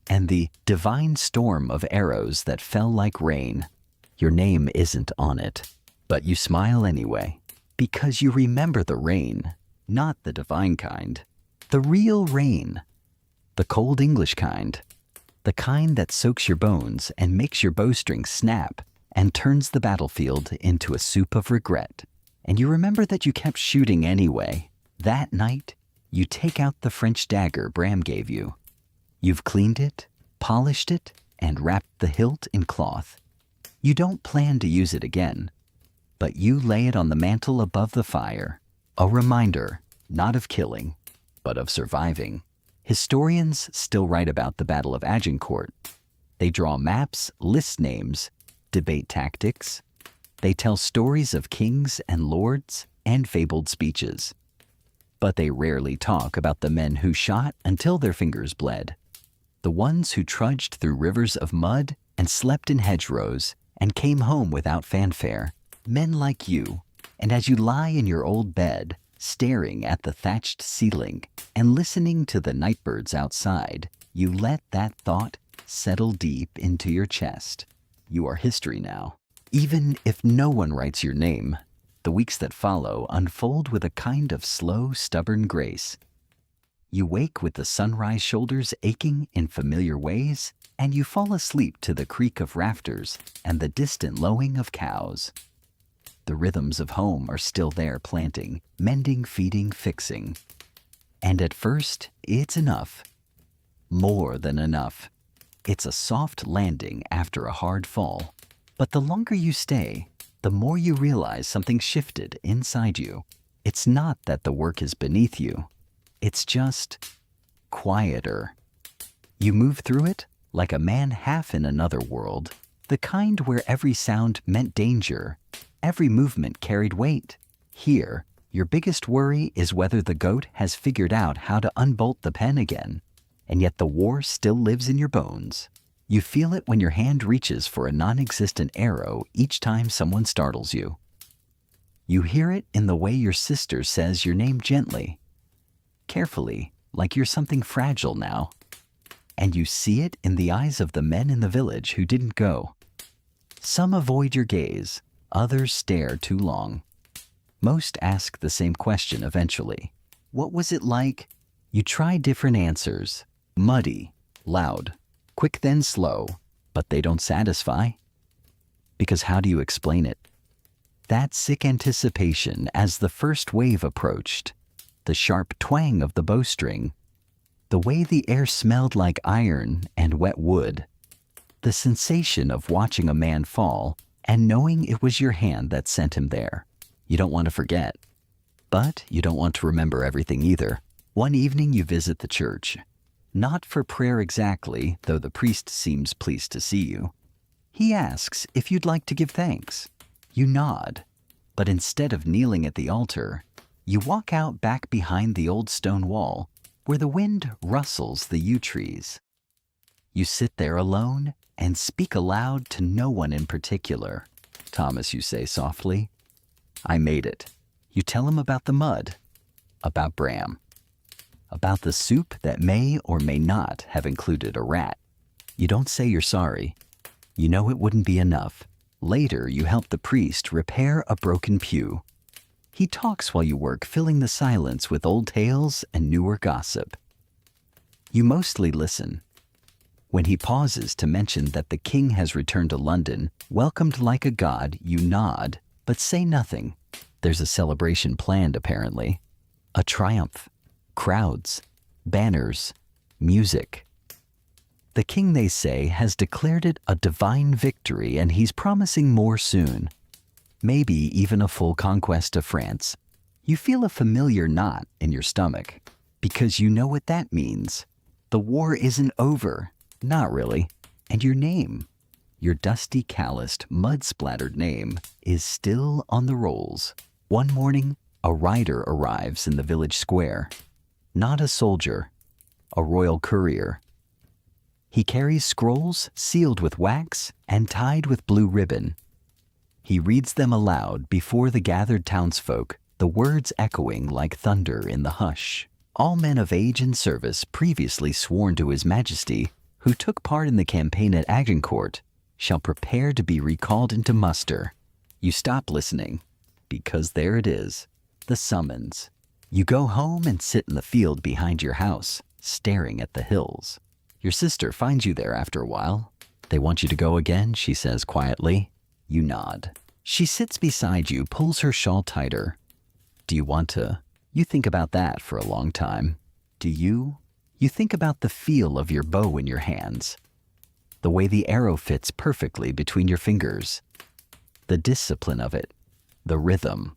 S1: and the divine storm of arrows that fell like rain. Your name isn't on it, but you smile anyway, because you remember the rain, not the divine kind, the real rain, the cold English kind. The kind that soaks your bones and makes your bowstring snap and turns the battlefield into a soup of regret. And you remember that you kept shooting anyway. That night, you take out the French dagger Bram gave you. You've cleaned it, polished it, and wrapped the hilt in cloth. You don't plan to use it again. but you lay it on the mantle above the fire, a reminder not of killing, but of surviving. Historians still write about the Battle of Agincourt. They draw maps, list names, debate tactics. They tell stories of kings and lords and fabled speeches. But they rarely talk about the men who shot until their fingers bled. The ones who trudged through rivers of mud and slept in hedgerows and came home without fanfare. Men like you. And as you lie in your old bed, staring at the thatched ceiling and listening to the nightbirds outside, you let that thought settle deep into your chest. You are history now. Even if no one writes your name, the weeks that follow unfold with a kind of slow, stubborn grace. You wake with the sunrise shoulders aching in familiar ways, and you fall asleep to the creak of rafters and the distant lowing of cows. The rhythms of home are still there, planting, mending, feeding, fixing. And at first, it's enough. More than enough. It's a soft landing after a hard fall. But the longer you stay, the more you realize something shifted inside you. It's not that the work is beneath you. It's just quieter. You move through it like a man half in another world, the kind where every sound meant danger, every movement carried weight. Here, your biggest worry is whether the goat has figured out how to unbolt the pen again, and yet the war still lives in your bones. You feel it when your hand reaches for a non-existent arrow each time someone startles you. You hear it in the way your sister says your name gently, carefully, like you're something fragile now. And you see it in the eyes of the men in the village who didn't go. Some avoid your gaze, others stare too long. Most ask the same question eventually. What was it like? You try different answers. Muddy, loud, quick then slow, but they don't satisfy. Because how do you explain it? That sick anticipation as the first wave approached, the sharp twang of the bowstring, the way the air smelled like iron and wet wood, the sensation of watching a man fall and knowing it was your hand that sent him there. You don't want to forget, but you don't want to remember everything either. One evening you visit the church, not for prayer exactly, though the priest seems pleased to see you. He asks if you'd like to give thanks. You nod, but instead of kneeling at the altar, you walk out back behind the old stone wall where the wind rustles the yew trees. You sit there alone and speak aloud to no one in particular. Thomas, you say softly, I made it. You tell him about the mud, about Bram, about the soup that may or may not have included a rat. You don't say you're sorry. You know it wouldn't be enough. Later, you help the priest repair a broken pew. He talks while you work, filling the silence with old tales and newer gossip. You mostly listen. When he pauses to mention that the king has returned to London, welcomed like a god, you nod, but say nothing. There's a celebration planned, apparently. A triumph. Crowds. Banners. Music. The king, they say, has declared it a divine victory, and he's promising more soon. Maybe even a full conquest of France. You feel a familiar knot in your stomach, because you know what that means. The war isn't over. Not really. And your name, your dusty, calloused, mud-splattered name, is still on the rolls. One morning, a rider arrives in the village square. Not a soldier, a royal courier. He carries scrolls sealed with wax and tied with blue ribbon. He reads them aloud before the gathered townsfolk, the words echoing like thunder in the hush. All men of age and service previously sworn to His Majesty, who took part in the campaign at Agincourt, shall prepare to be recalled into muster. You stop listening, because there it is, the summons. You go home and sit in the field behind your house, staring at the hills. Your sister finds you there after a while. They want you to go again, she says quietly. You nod. She sits beside you, pulls her shawl tighter. Do you want to? You think about that for a long time. Do you? You think about the feel of your bow in your hands, the way the arrow fits perfectly between your fingers, the discipline of it, the rhythm.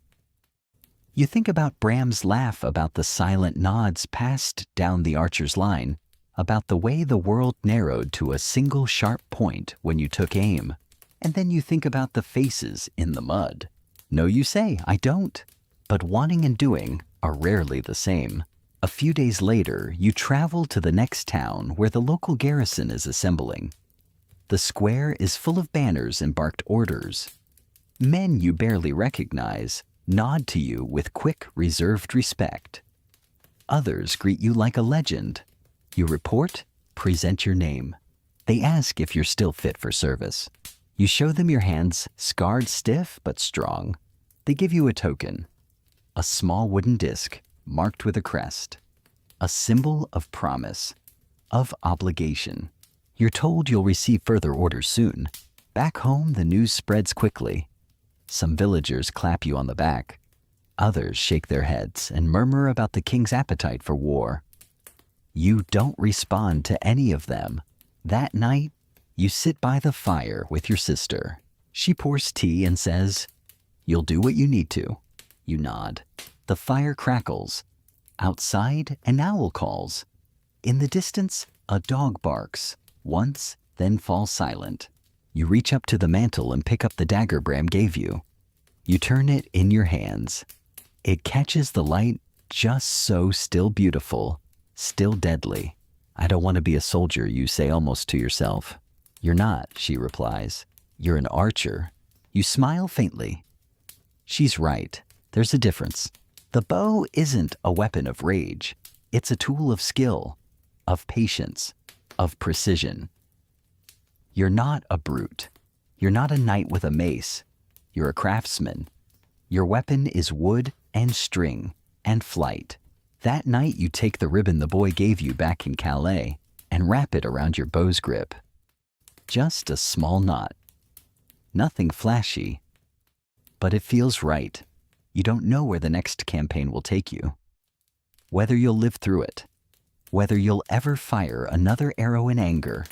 S1: You think about Bram's laugh, about the silent nods passed down the archer's line, about the way the world narrowed to a single sharp point when you took aim. And then you think about the faces in the mud. No, you say, I don't. But wanting and doing are rarely the same. A few days later, you travel to the next town where the local garrison is assembling. The square is full of banners and barked orders. Men you barely recognize nod to you with quick, reserved respect. Others greet you like a legend. You report, present your name. They ask if you're still fit for service. You show them your hands, scarred stiff but strong. They give you a token, a small wooden disc marked with a crest, a symbol of promise, of obligation. You're told you'll receive further orders soon. Back home, the news spreads quickly. Some villagers clap you on the back. Others shake their heads and murmur about the king's appetite for war. You don't respond to any of them. That night, you sit by the fire with your sister. She pours tea and says, "You'll do what you need to." You nod. The fire crackles. Outside, an owl calls. In the distance, a dog barks, once, then falls silent. You reach up to the mantle and pick up the dagger Bram gave you. You turn it in your hands. It catches the light just so, still beautiful, still deadly. "I don't want to be a soldier," you say almost to yourself. "You're not," she replies. "You're an archer." You smile faintly. She's right. There's a difference. The bow isn't a weapon of rage. It's a tool of skill, of patience, of precision. You're not a brute. You're not a knight with a mace. You're a craftsman. Your weapon is wood and string and flight. That night you take the ribbon the boy gave you back in Calais and wrap it around your bow's grip. Just a small knot. Nothing flashy. But it feels right. You don't know where the next campaign will take you. Whether you'll live through it. Whether you'll ever fire another arrow in anger.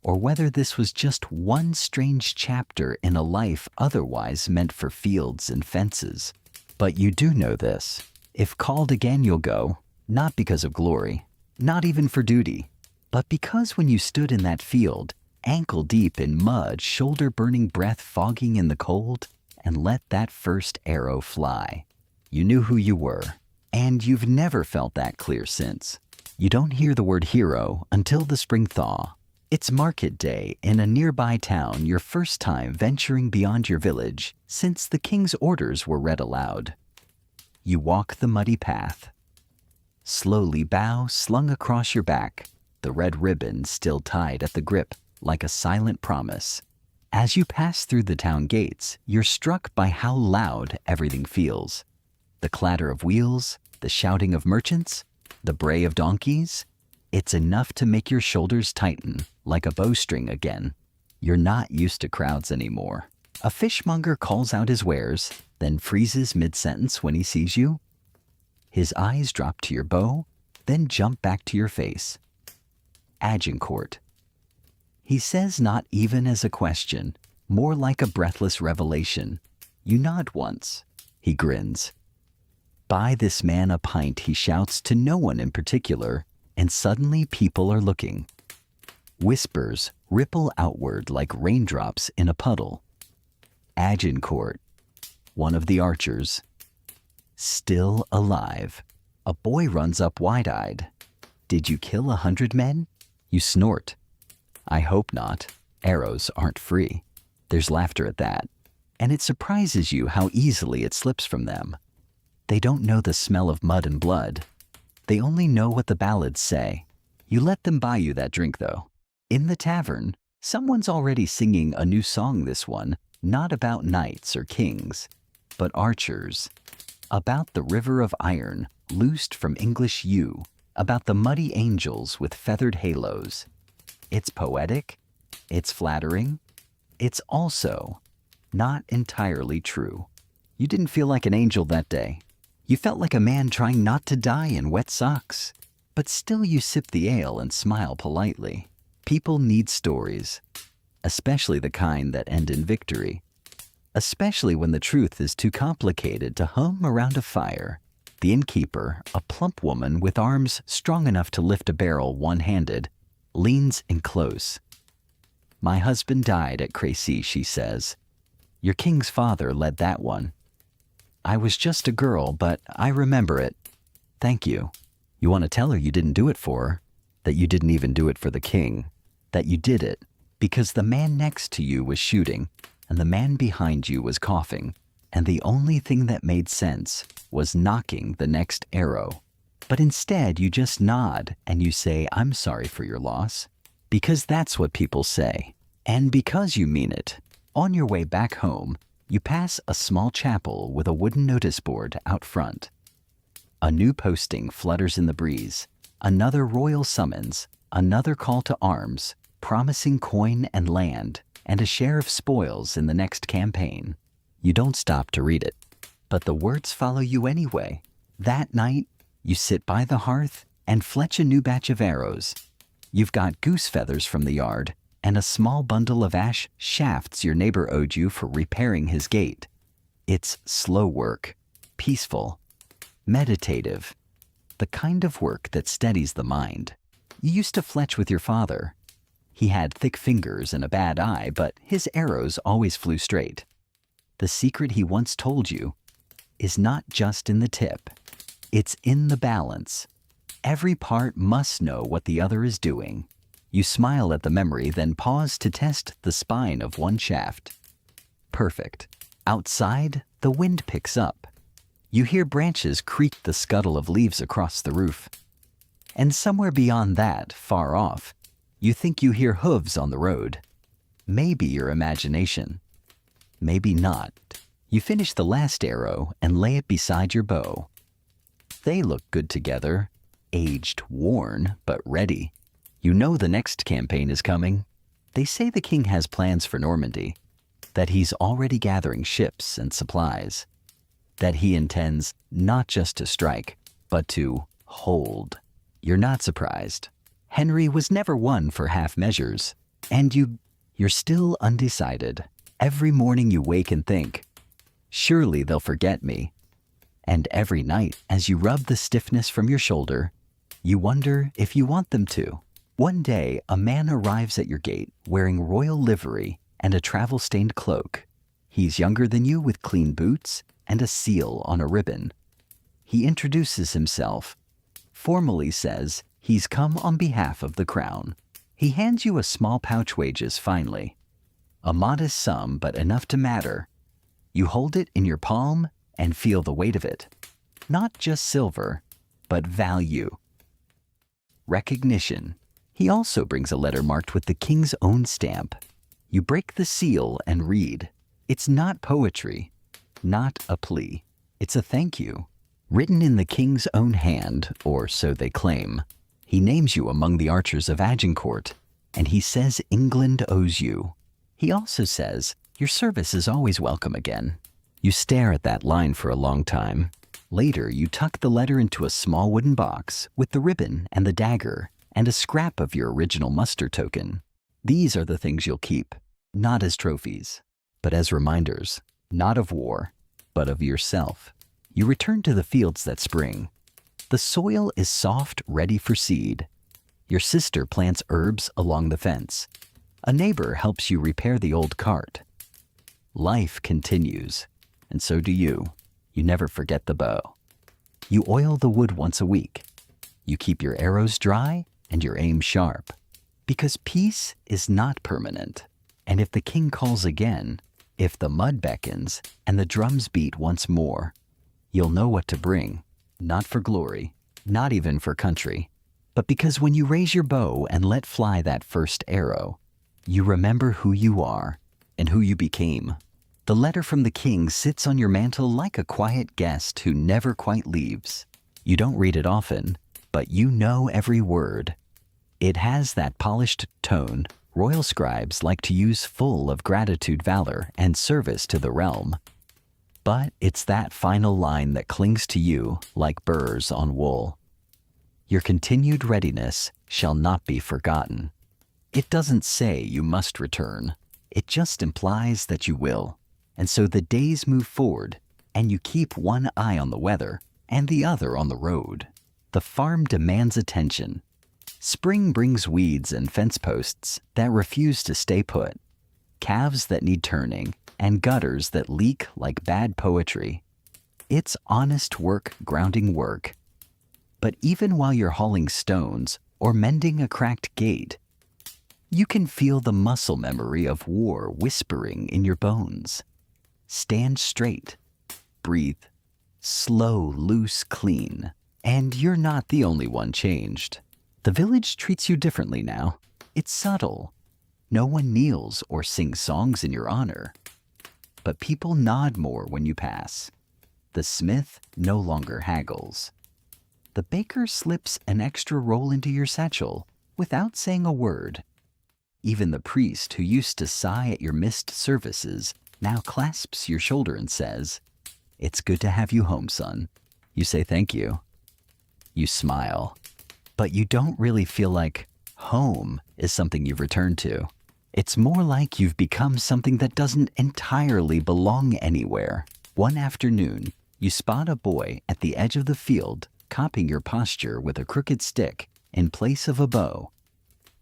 S1: Or whether this was just one strange chapter in a life otherwise meant for fields and fences. But you do know this. If called again, you'll go, not because of glory, not even for duty, but because when you stood in that field, ankle deep in mud, shoulder burning breath fogging in the cold, and let that first arrow fly, you knew who you were, and you've never felt that clear since. You don't hear the word hero until the spring thaw. It's market day in a nearby town, your first time venturing beyond your village since the king's orders were read aloud. You walk the muddy path. Slowly bow slung across your back, the red ribbon still tied at the grip like a silent promise. As you pass through the town gates, you're struck by how loud everything feels. The clatter of wheels, the shouting of merchants, the bray of donkeys. It's enough to make your shoulders tighten like a bowstring again. You're not used to crowds anymore. A fishmonger calls out his wares, then freezes mid-sentence when he sees you. His eyes drop to your bow, then jump back to your face. Agincourt. He says not even as a question, more like a breathless revelation. You nod once. He grins. "Buy this man a pint," he shouts to no one in particular, and suddenly people are looking. Whispers ripple outward like raindrops in a puddle. Agincourt, one of the archers, still alive. A boy runs up wide-eyed. "Did you kill 100 men?" You snort. "I hope not. Arrows aren't free." There's laughter at that, and it surprises you how easily it slips from them. They don't know the smell of mud and blood. They only know what the ballads say. You let them buy you that drink, though. In the tavern, someone's already singing a new song, this one, not about knights or kings, but archers. About the river of iron, loosed from English yew, about the muddy angels with feathered halos. It's poetic, it's flattering, it's also not entirely true. You didn't feel like an angel that day. You felt like a man trying not to die in wet socks. But still you sip the ale and smile politely. People need stories, especially the kind that end in victory. especially when the truth is too complicated to hum around a fire. The innkeeper, a plump woman with arms strong enough to lift a barrel one-handed, leans in close. "My husband died at Crécy," she says. "Your king's father led that one. I was just a girl, but I remember it. Thank you." You want to tell her you didn't do it for her, that you didn't even do it for the king, that you did it because the man next to you was shooting and the man behind you was coughing, and the only thing that made sense was knocking the next arrow. But instead you just nod and you say, "I'm sorry for your loss," because that's what people say, and because you mean it. On your way back home, you pass a small chapel with a wooden notice board out front. A new posting flutters in the breeze, another royal summons, another call to arms, promising coin and land and a share of spoils in the next campaign. You don't stop to read it, but the words follow you anyway. That night, you sit by the hearth and fletch a new batch of arrows. You've got goose feathers from the yard and a small bundle of ash shafts your neighbor owed you for repairing his gate. It's slow work, peaceful, meditative, the kind of work that steadies the mind. You used to fletch with your father. He had thick fingers and a bad eye, but his arrows always flew straight. The secret he once told you is not just in the tip, it's in the balance. Every part must know what the other is doing. You smile at the memory, then pause to test the spine of one shaft. Perfect. Outside, the wind picks up. You hear branches creak the scuttle of leaves across the roof. And somewhere beyond that, far off, you think you hear hooves on the road. Maybe your imagination. Maybe not. You finish the last arrow and lay it beside your bow. They look good together, aged, worn, but ready. You know the next campaign is coming. They say the king has plans for Normandy, that he's already gathering ships and supplies, that he intends not just to strike, but to hold. You're not surprised. Henry was never one for half measures, and you're still undecided. Every morning you wake and think, surely they'll forget me. And every night, as you rub the stiffness from your shoulder, you wonder if you want them to. One day, a man arrives at your gate wearing royal livery and a travel-stained cloak. He's younger than you with clean boots and a seal on a ribbon. He introduces himself, formally says he's come on behalf of the crown. He hands you a small pouch wages finally. A modest sum, but enough to matter. You hold it in your palm and feel the weight of it. Not just silver, but value. Recognition. He also brings a letter marked with the king's own stamp. You break the seal and read. It's not poetry, not a plea. It's a thank you, written in the king's own hand, or so they claim. He names you among the archers of Agincourt, and he says England owes you. He also says your service is always welcome again. You stare at that line for a long time. Later, you tuck the letter into a small wooden box with the ribbon and the dagger and a scrap of your original muster token. These are the things you'll keep, not as trophies, but as reminders, not of war, but of yourself. You return to the fields that spring. The soil is soft, ready for seed. Your sister plants herbs along the fence. A neighbor helps you repair the old cart. Life continues, and so do you. You never forget the bow. You oil the wood once a week. You keep your arrows dry and your aim sharp, because peace is not permanent. And if the king calls again, if the mud beckons and the drums beat once more, you'll know what to bring, not for glory, not even for country, but because when you raise your bow and let fly that first arrow, you remember who you are and who you became. The letter from the king sits on your mantle like a quiet guest who never quite leaves. You don't read it often, but you know every word. It has that polished tone royal scribes like to use, full of gratitude, valor, and service to the realm. But it's that final line that clings to you like burrs on wool. Your continued readiness shall not be forgotten. It doesn't say you must return. It just implies that you will. And so the days move forward, and you keep one eye on the weather and the other on the road. The farm demands attention. Spring brings weeds and fence posts that refuse to stay put, calves that need turning, and gutters that leak like bad poetry. It's honest work, grounding work. But even while you're hauling stones or mending a cracked gate, you can feel the muscle memory of war whispering in your bones. Stand straight, breathe, slow, loose, clean, and you're not the only one changed. The village treats you differently now. It's subtle. No one kneels or sings songs in your honor. But people nod more when you pass. The smith no longer haggles. The baker slips an extra roll into your satchel without saying a word. Even the priest who used to sigh at your missed services now clasps your shoulder and says, "It's good to have you home, son." You say thank you. You smile. But you don't really feel like home is something you've returned to. It's more like you've become something that doesn't entirely belong anywhere. One afternoon, you spot a boy at the edge of the field copying your posture with a crooked stick in place of a bow.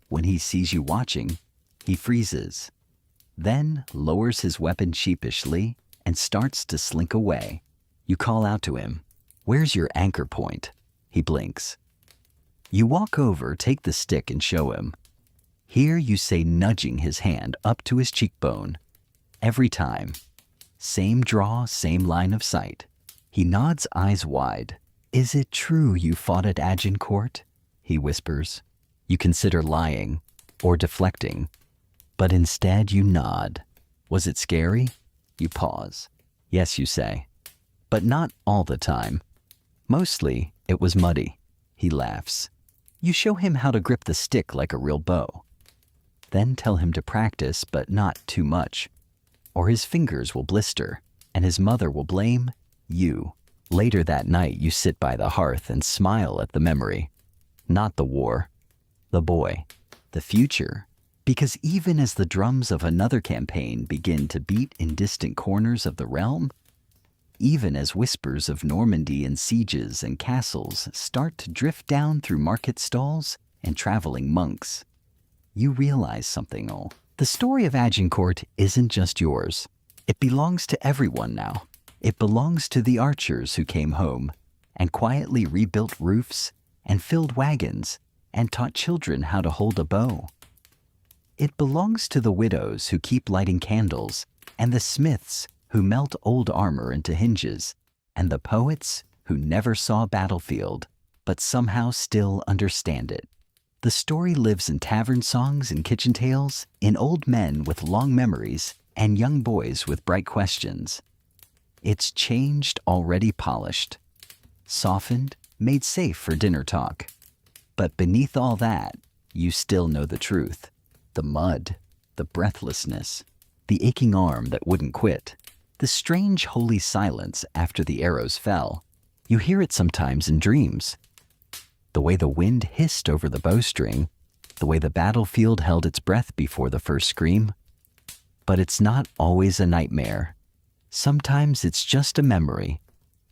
S1: When he sees you watching, he freezes, then lowers his weapon sheepishly and starts to slink away. You call out to him, "Where's your anchor point?" He blinks. You walk over, take the stick, and show him. Here you say, nudging his hand up to his cheekbone. Every time. Same draw, same line of sight. He nods, eyes wide. "Is it true you fought at Agincourt?" He whispers. You consider lying or deflecting, but instead you nod. "Was it scary?" You pause. "Yes," you say, but not all the time. Mostly it was muddy. He laughs. You show him how to grip the stick like a real bow. Then tell him to practice, but not too much, or his fingers will blister, and his mother will blame you. Later that night, you sit by the hearth and smile at the memory. Not the war, the boy, the future. Because even as the drums of another campaign begin to beat in distant corners of the realm, even as whispers of Normandy and sieges and castles start to drift down through market stalls and traveling monks, you realize something. The story of Agincourt isn't just yours. It belongs to everyone now. It belongs to the archers who came home and quietly rebuilt roofs and filled wagons and taught children how to hold a bow. It belongs to the widows who keep lighting candles and the smiths who melt old armor into hinges, and the poets who never saw a battlefield but somehow still understand it. The story lives in tavern songs and kitchen tales, in old men with long memories and young boys with bright questions. It's changed, already polished, softened, made safe for dinner talk. But beneath all that, you still know the truth. The mud, the breathlessness, the aching arm that wouldn't quit. The strange holy silence after the arrows fell. You hear it sometimes in dreams. The way the wind hissed over the bowstring, the way the battlefield held its breath before the first scream. But it's not always a nightmare. Sometimes it's just a memory.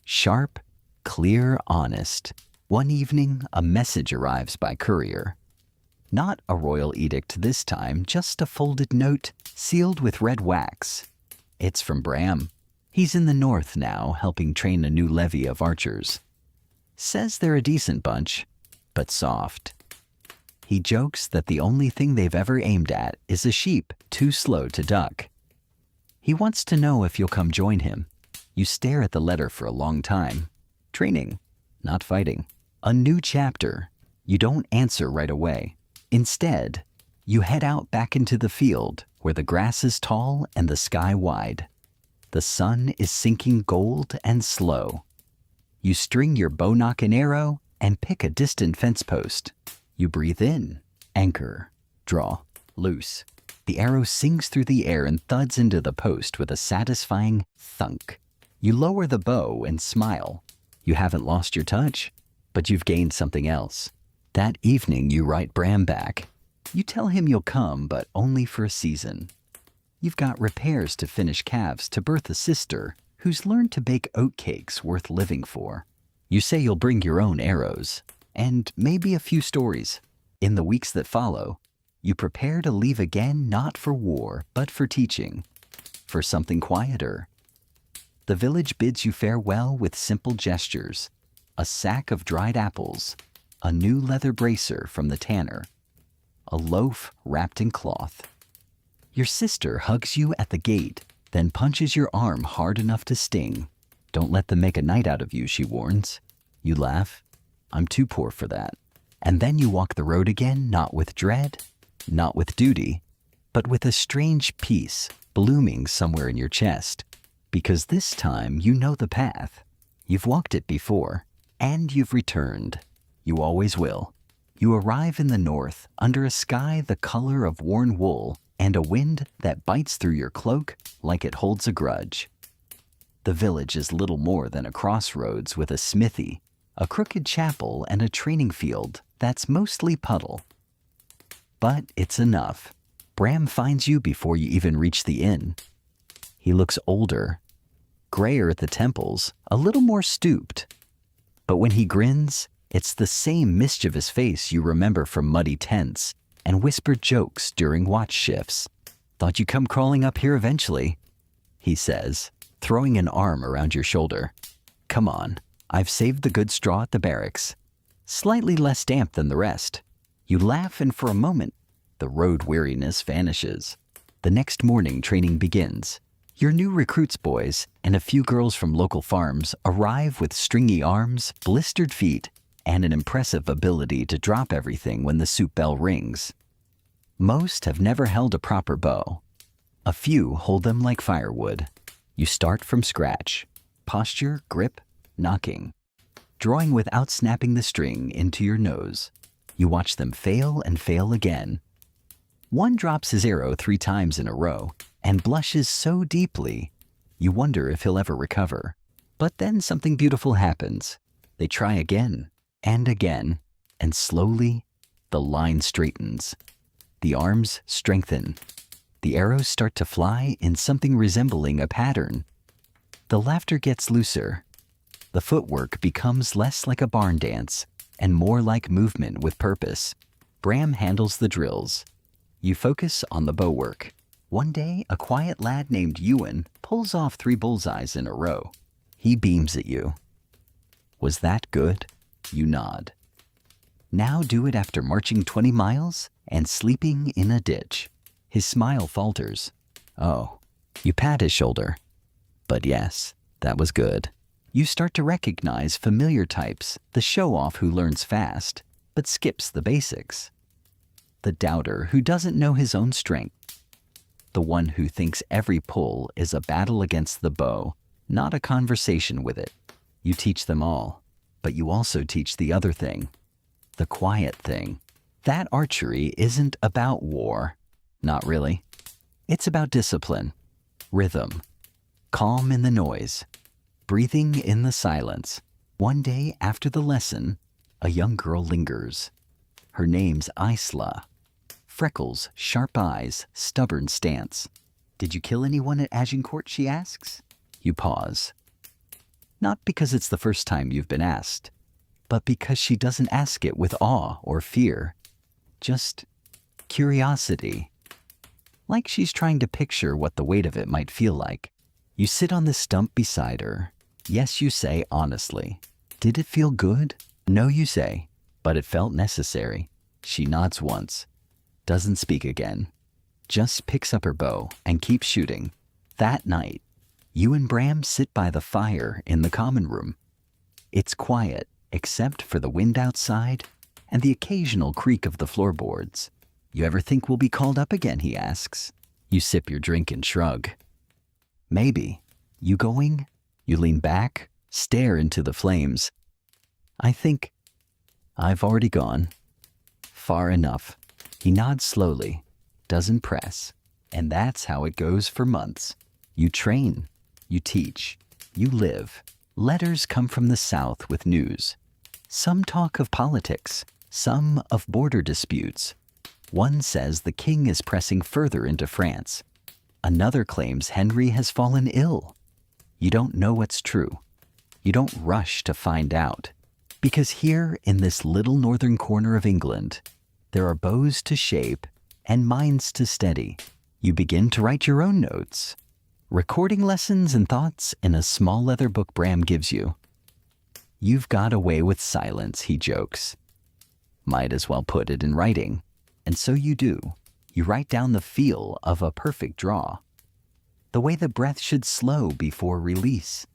S1: Sharp, clear, honest. One evening, a message arrives by courier. Not a royal edict this time, just a folded note sealed with red wax. It's from Bram. He's in the north now, helping train a new levy of archers. Says they're a decent bunch, but soft. He jokes that the only thing they've ever aimed at is a sheep too slow to duck. He wants to know if you'll come join him. You stare at the letter for a long time. Training, not fighting. A new chapter. You don't answer right away. Instead, you head out back into the field where the grass is tall and the sky wide. The sun is sinking gold and slow. You string your bow, nock and arrow, and pick a distant fence post. You breathe in, anchor, draw, loose. The arrow sings through the air and thuds into the post with a satisfying thunk. You lower the bow and smile. You haven't lost your touch, but you've gained something else. That evening, you write Bram back. You tell him you'll come, but only for a season. You've got repairs to finish calves to birth a sister who's learned to bake oatcakes worth living for. You say you'll bring your own arrows, and maybe a few stories. In the weeks that follow, you prepare to leave again, not for war, but for teaching, for something quieter. The village bids you farewell with simple gestures: a sack of dried apples, a new leather bracer from the tanner, a loaf wrapped in cloth. Your sister hugs you at the gate, then punches your arm hard enough to sting. Don't let them make a night out of you, she warns. You laugh. I'm too poor for that. And then you walk the road again, not with dread, not with duty, but with a strange peace blooming somewhere in your chest. Because this time you know the path. You've walked it before, and you've returned. You always will. You arrive in the north, under a sky the color of worn wool, and a wind that bites through your cloak like it holds a grudge. The village is little more than a crossroads with a smithy, a crooked chapel, and a training field that's mostly puddle. But it's enough. Bram finds you before you even reach the inn. He looks older, grayer at the temples, a little more stooped. But when he grins, it's the same mischievous face you remember from muddy tents and whispered jokes during watch shifts. Thought you'd come crawling up here eventually, he says, throwing an arm around your shoulder. Come on, I've saved the good straw at the barracks. Slightly less damp than the rest. You laugh, and for a moment, the road weariness vanishes. The next morning, training begins. Your new recruits boys and a few girls from local farms arrive with stringy arms, blistered feet, and an impressive ability to drop everything when the soup bell rings. Most have never held a proper bow. A few hold them like firewood. You start from scratch. Posture, grip, knocking. Drawing without snapping the string into your nose. You watch them fail and fail again. One drops his arrow 3 times in a row and blushes so deeply, you wonder if he'll ever recover. But then something beautiful happens. They try again and again, and slowly the line straightens. The arms strengthen. The arrows start to fly in something resembling a pattern. The laughter gets looser. The footwork becomes less like a barn dance and more like movement with purpose. Bram handles the drills. You focus on the bow work. One day, a quiet lad named Ewan pulls off 3 bullseyes in a row. He beams at you. Was that good? You nod. Now do it after marching 20 miles and sleeping in a ditch. His smile falters. Oh, you pat his shoulder. But yes, that was good. You start to recognize familiar types, the show-off who learns fast, but skips the basics. The doubter who doesn't know his own strength. The one who thinks every pull is a battle against the bow, not a conversation with it. You teach them all, but you also teach the other thing, the quiet thing. That archery isn't about war. Not really. It's about discipline, rhythm, calm in the noise, breathing in the silence. One day after the lesson, a young girl lingers. Her name's Isla. Freckles, sharp eyes, stubborn stance. Did you kill anyone at Agincourt, she asks. You pause. Not because it's the first time you've been asked, but because she doesn't ask it with awe or fear. Just curiosity. Like she's trying to picture what the weight of it might feel like. You sit on the stump beside her. Yes, you say honestly. Did it feel good? No, you say, but it felt necessary. She nods once, doesn't speak again, just picks up her bow and keeps shooting. That night, you and Bram sit by the fire in the common room. It's quiet, except for the wind outside and the occasional creak of the floorboards. You ever think we'll be called up again, he asks. You sip your drink and shrug. Maybe. You going? You lean back, stare into the flames. I think I've already gone. Far enough. He nods slowly, doesn't press. And that's how it goes for months. You train, you teach, you live. Letters come from the South with news. Some talk of politics, some of border disputes. One says the king is pressing further into France. Another claims Henry has fallen ill. You don't know what's true. You don't rush to find out. Because here in this little northern corner of England, there are bows to shape and minds to steady. You begin to write your own notes, recording lessons and thoughts in a small leather book Bram gives you. You've got away with silence, he jokes. Might as well put it in writing. And so you do. You write down the feel of a perfect draw. The way the breath should slow before release.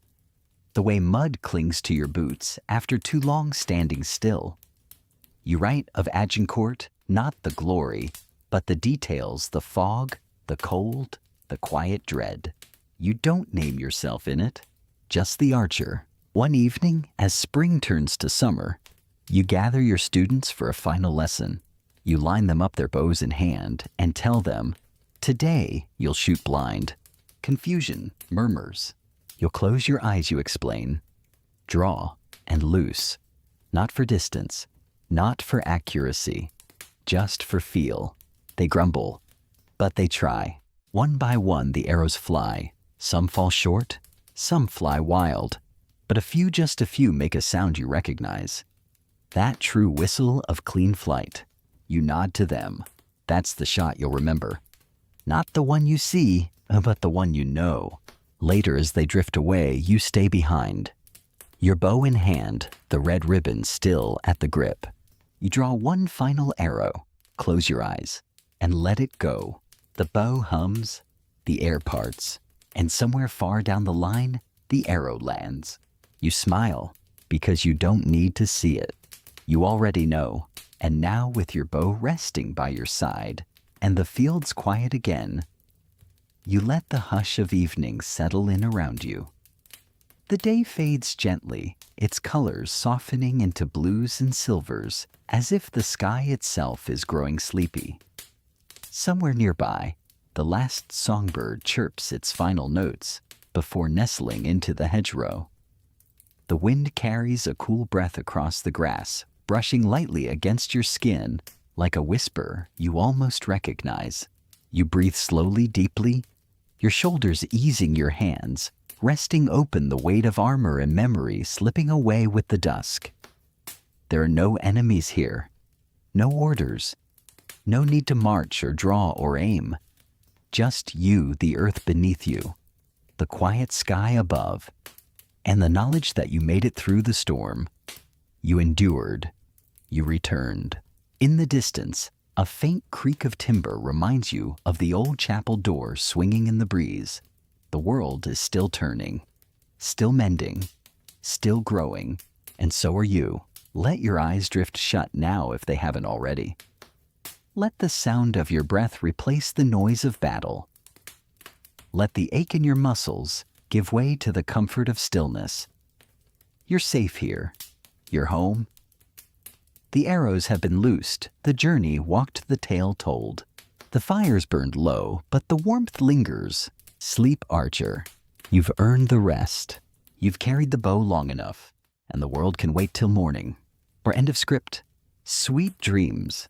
S1: The way mud clings to your boots after too long standing still. You write of Agincourt, not the glory, but the details, the fog, the cold, the quiet dread. You don't name yourself in it, just the archer. One evening, as spring turns to summer, you gather your students for a final lesson. You line them up, their bows in hand, and tell them, today you'll shoot blind. Confusion murmurs. You'll close your eyes, you explain. Draw and loose. Not for distance, not for accuracy, just for feel. They grumble, but they try. One by one the arrows fly. Some fall short, some fly wild, but just a few make a sound you recognize. That true whistle of clean flight. You nod to them. That's the shot you'll remember. Not the one you see, but the one you know. Later, as they drift away, you stay behind. Your bow in hand, the red ribbon still at the grip. You draw one final arrow, close your eyes, and let it go. The bow hums, the air parts, and somewhere far down the line, the arrow lands. You smile, because you don't need to see it. You already know, and now with your bow resting by your side, and the fields quiet again, you let the hush of evening settle in around you. The day fades gently, its colors softening into blues and silvers, as if the sky itself is growing sleepy. Somewhere nearby, the last songbird chirps its final notes before nestling into the hedgerow. The wind carries a cool breath across the grass, brushing lightly against your skin like a whisper you almost recognize. You breathe slowly, deeply, your shoulders easing your hands, resting open, the weight of armor and memory slipping away with the dusk. There are no enemies here, no orders, no need to march or draw or aim. Just you, the earth beneath you, the quiet sky above, and the knowledge that you made it through the storm. You endured, you returned. In the distance, a faint creak of timber reminds you of the old chapel door swinging in the breeze. The world is still turning, still mending, still growing, and so are you. Let your eyes drift shut now if they haven't already. Let the sound of your breath replace the noise of battle. Let the ache in your muscles give way to the comfort of stillness. You're safe here. You're home. The arrows have been loosed, the journey walked, the tale told. The fire's burned low, but the warmth lingers. Sleep, archer. You've earned the rest. You've carried the bow long enough, and the world can wait till morning. Or end of script. Sweet dreams.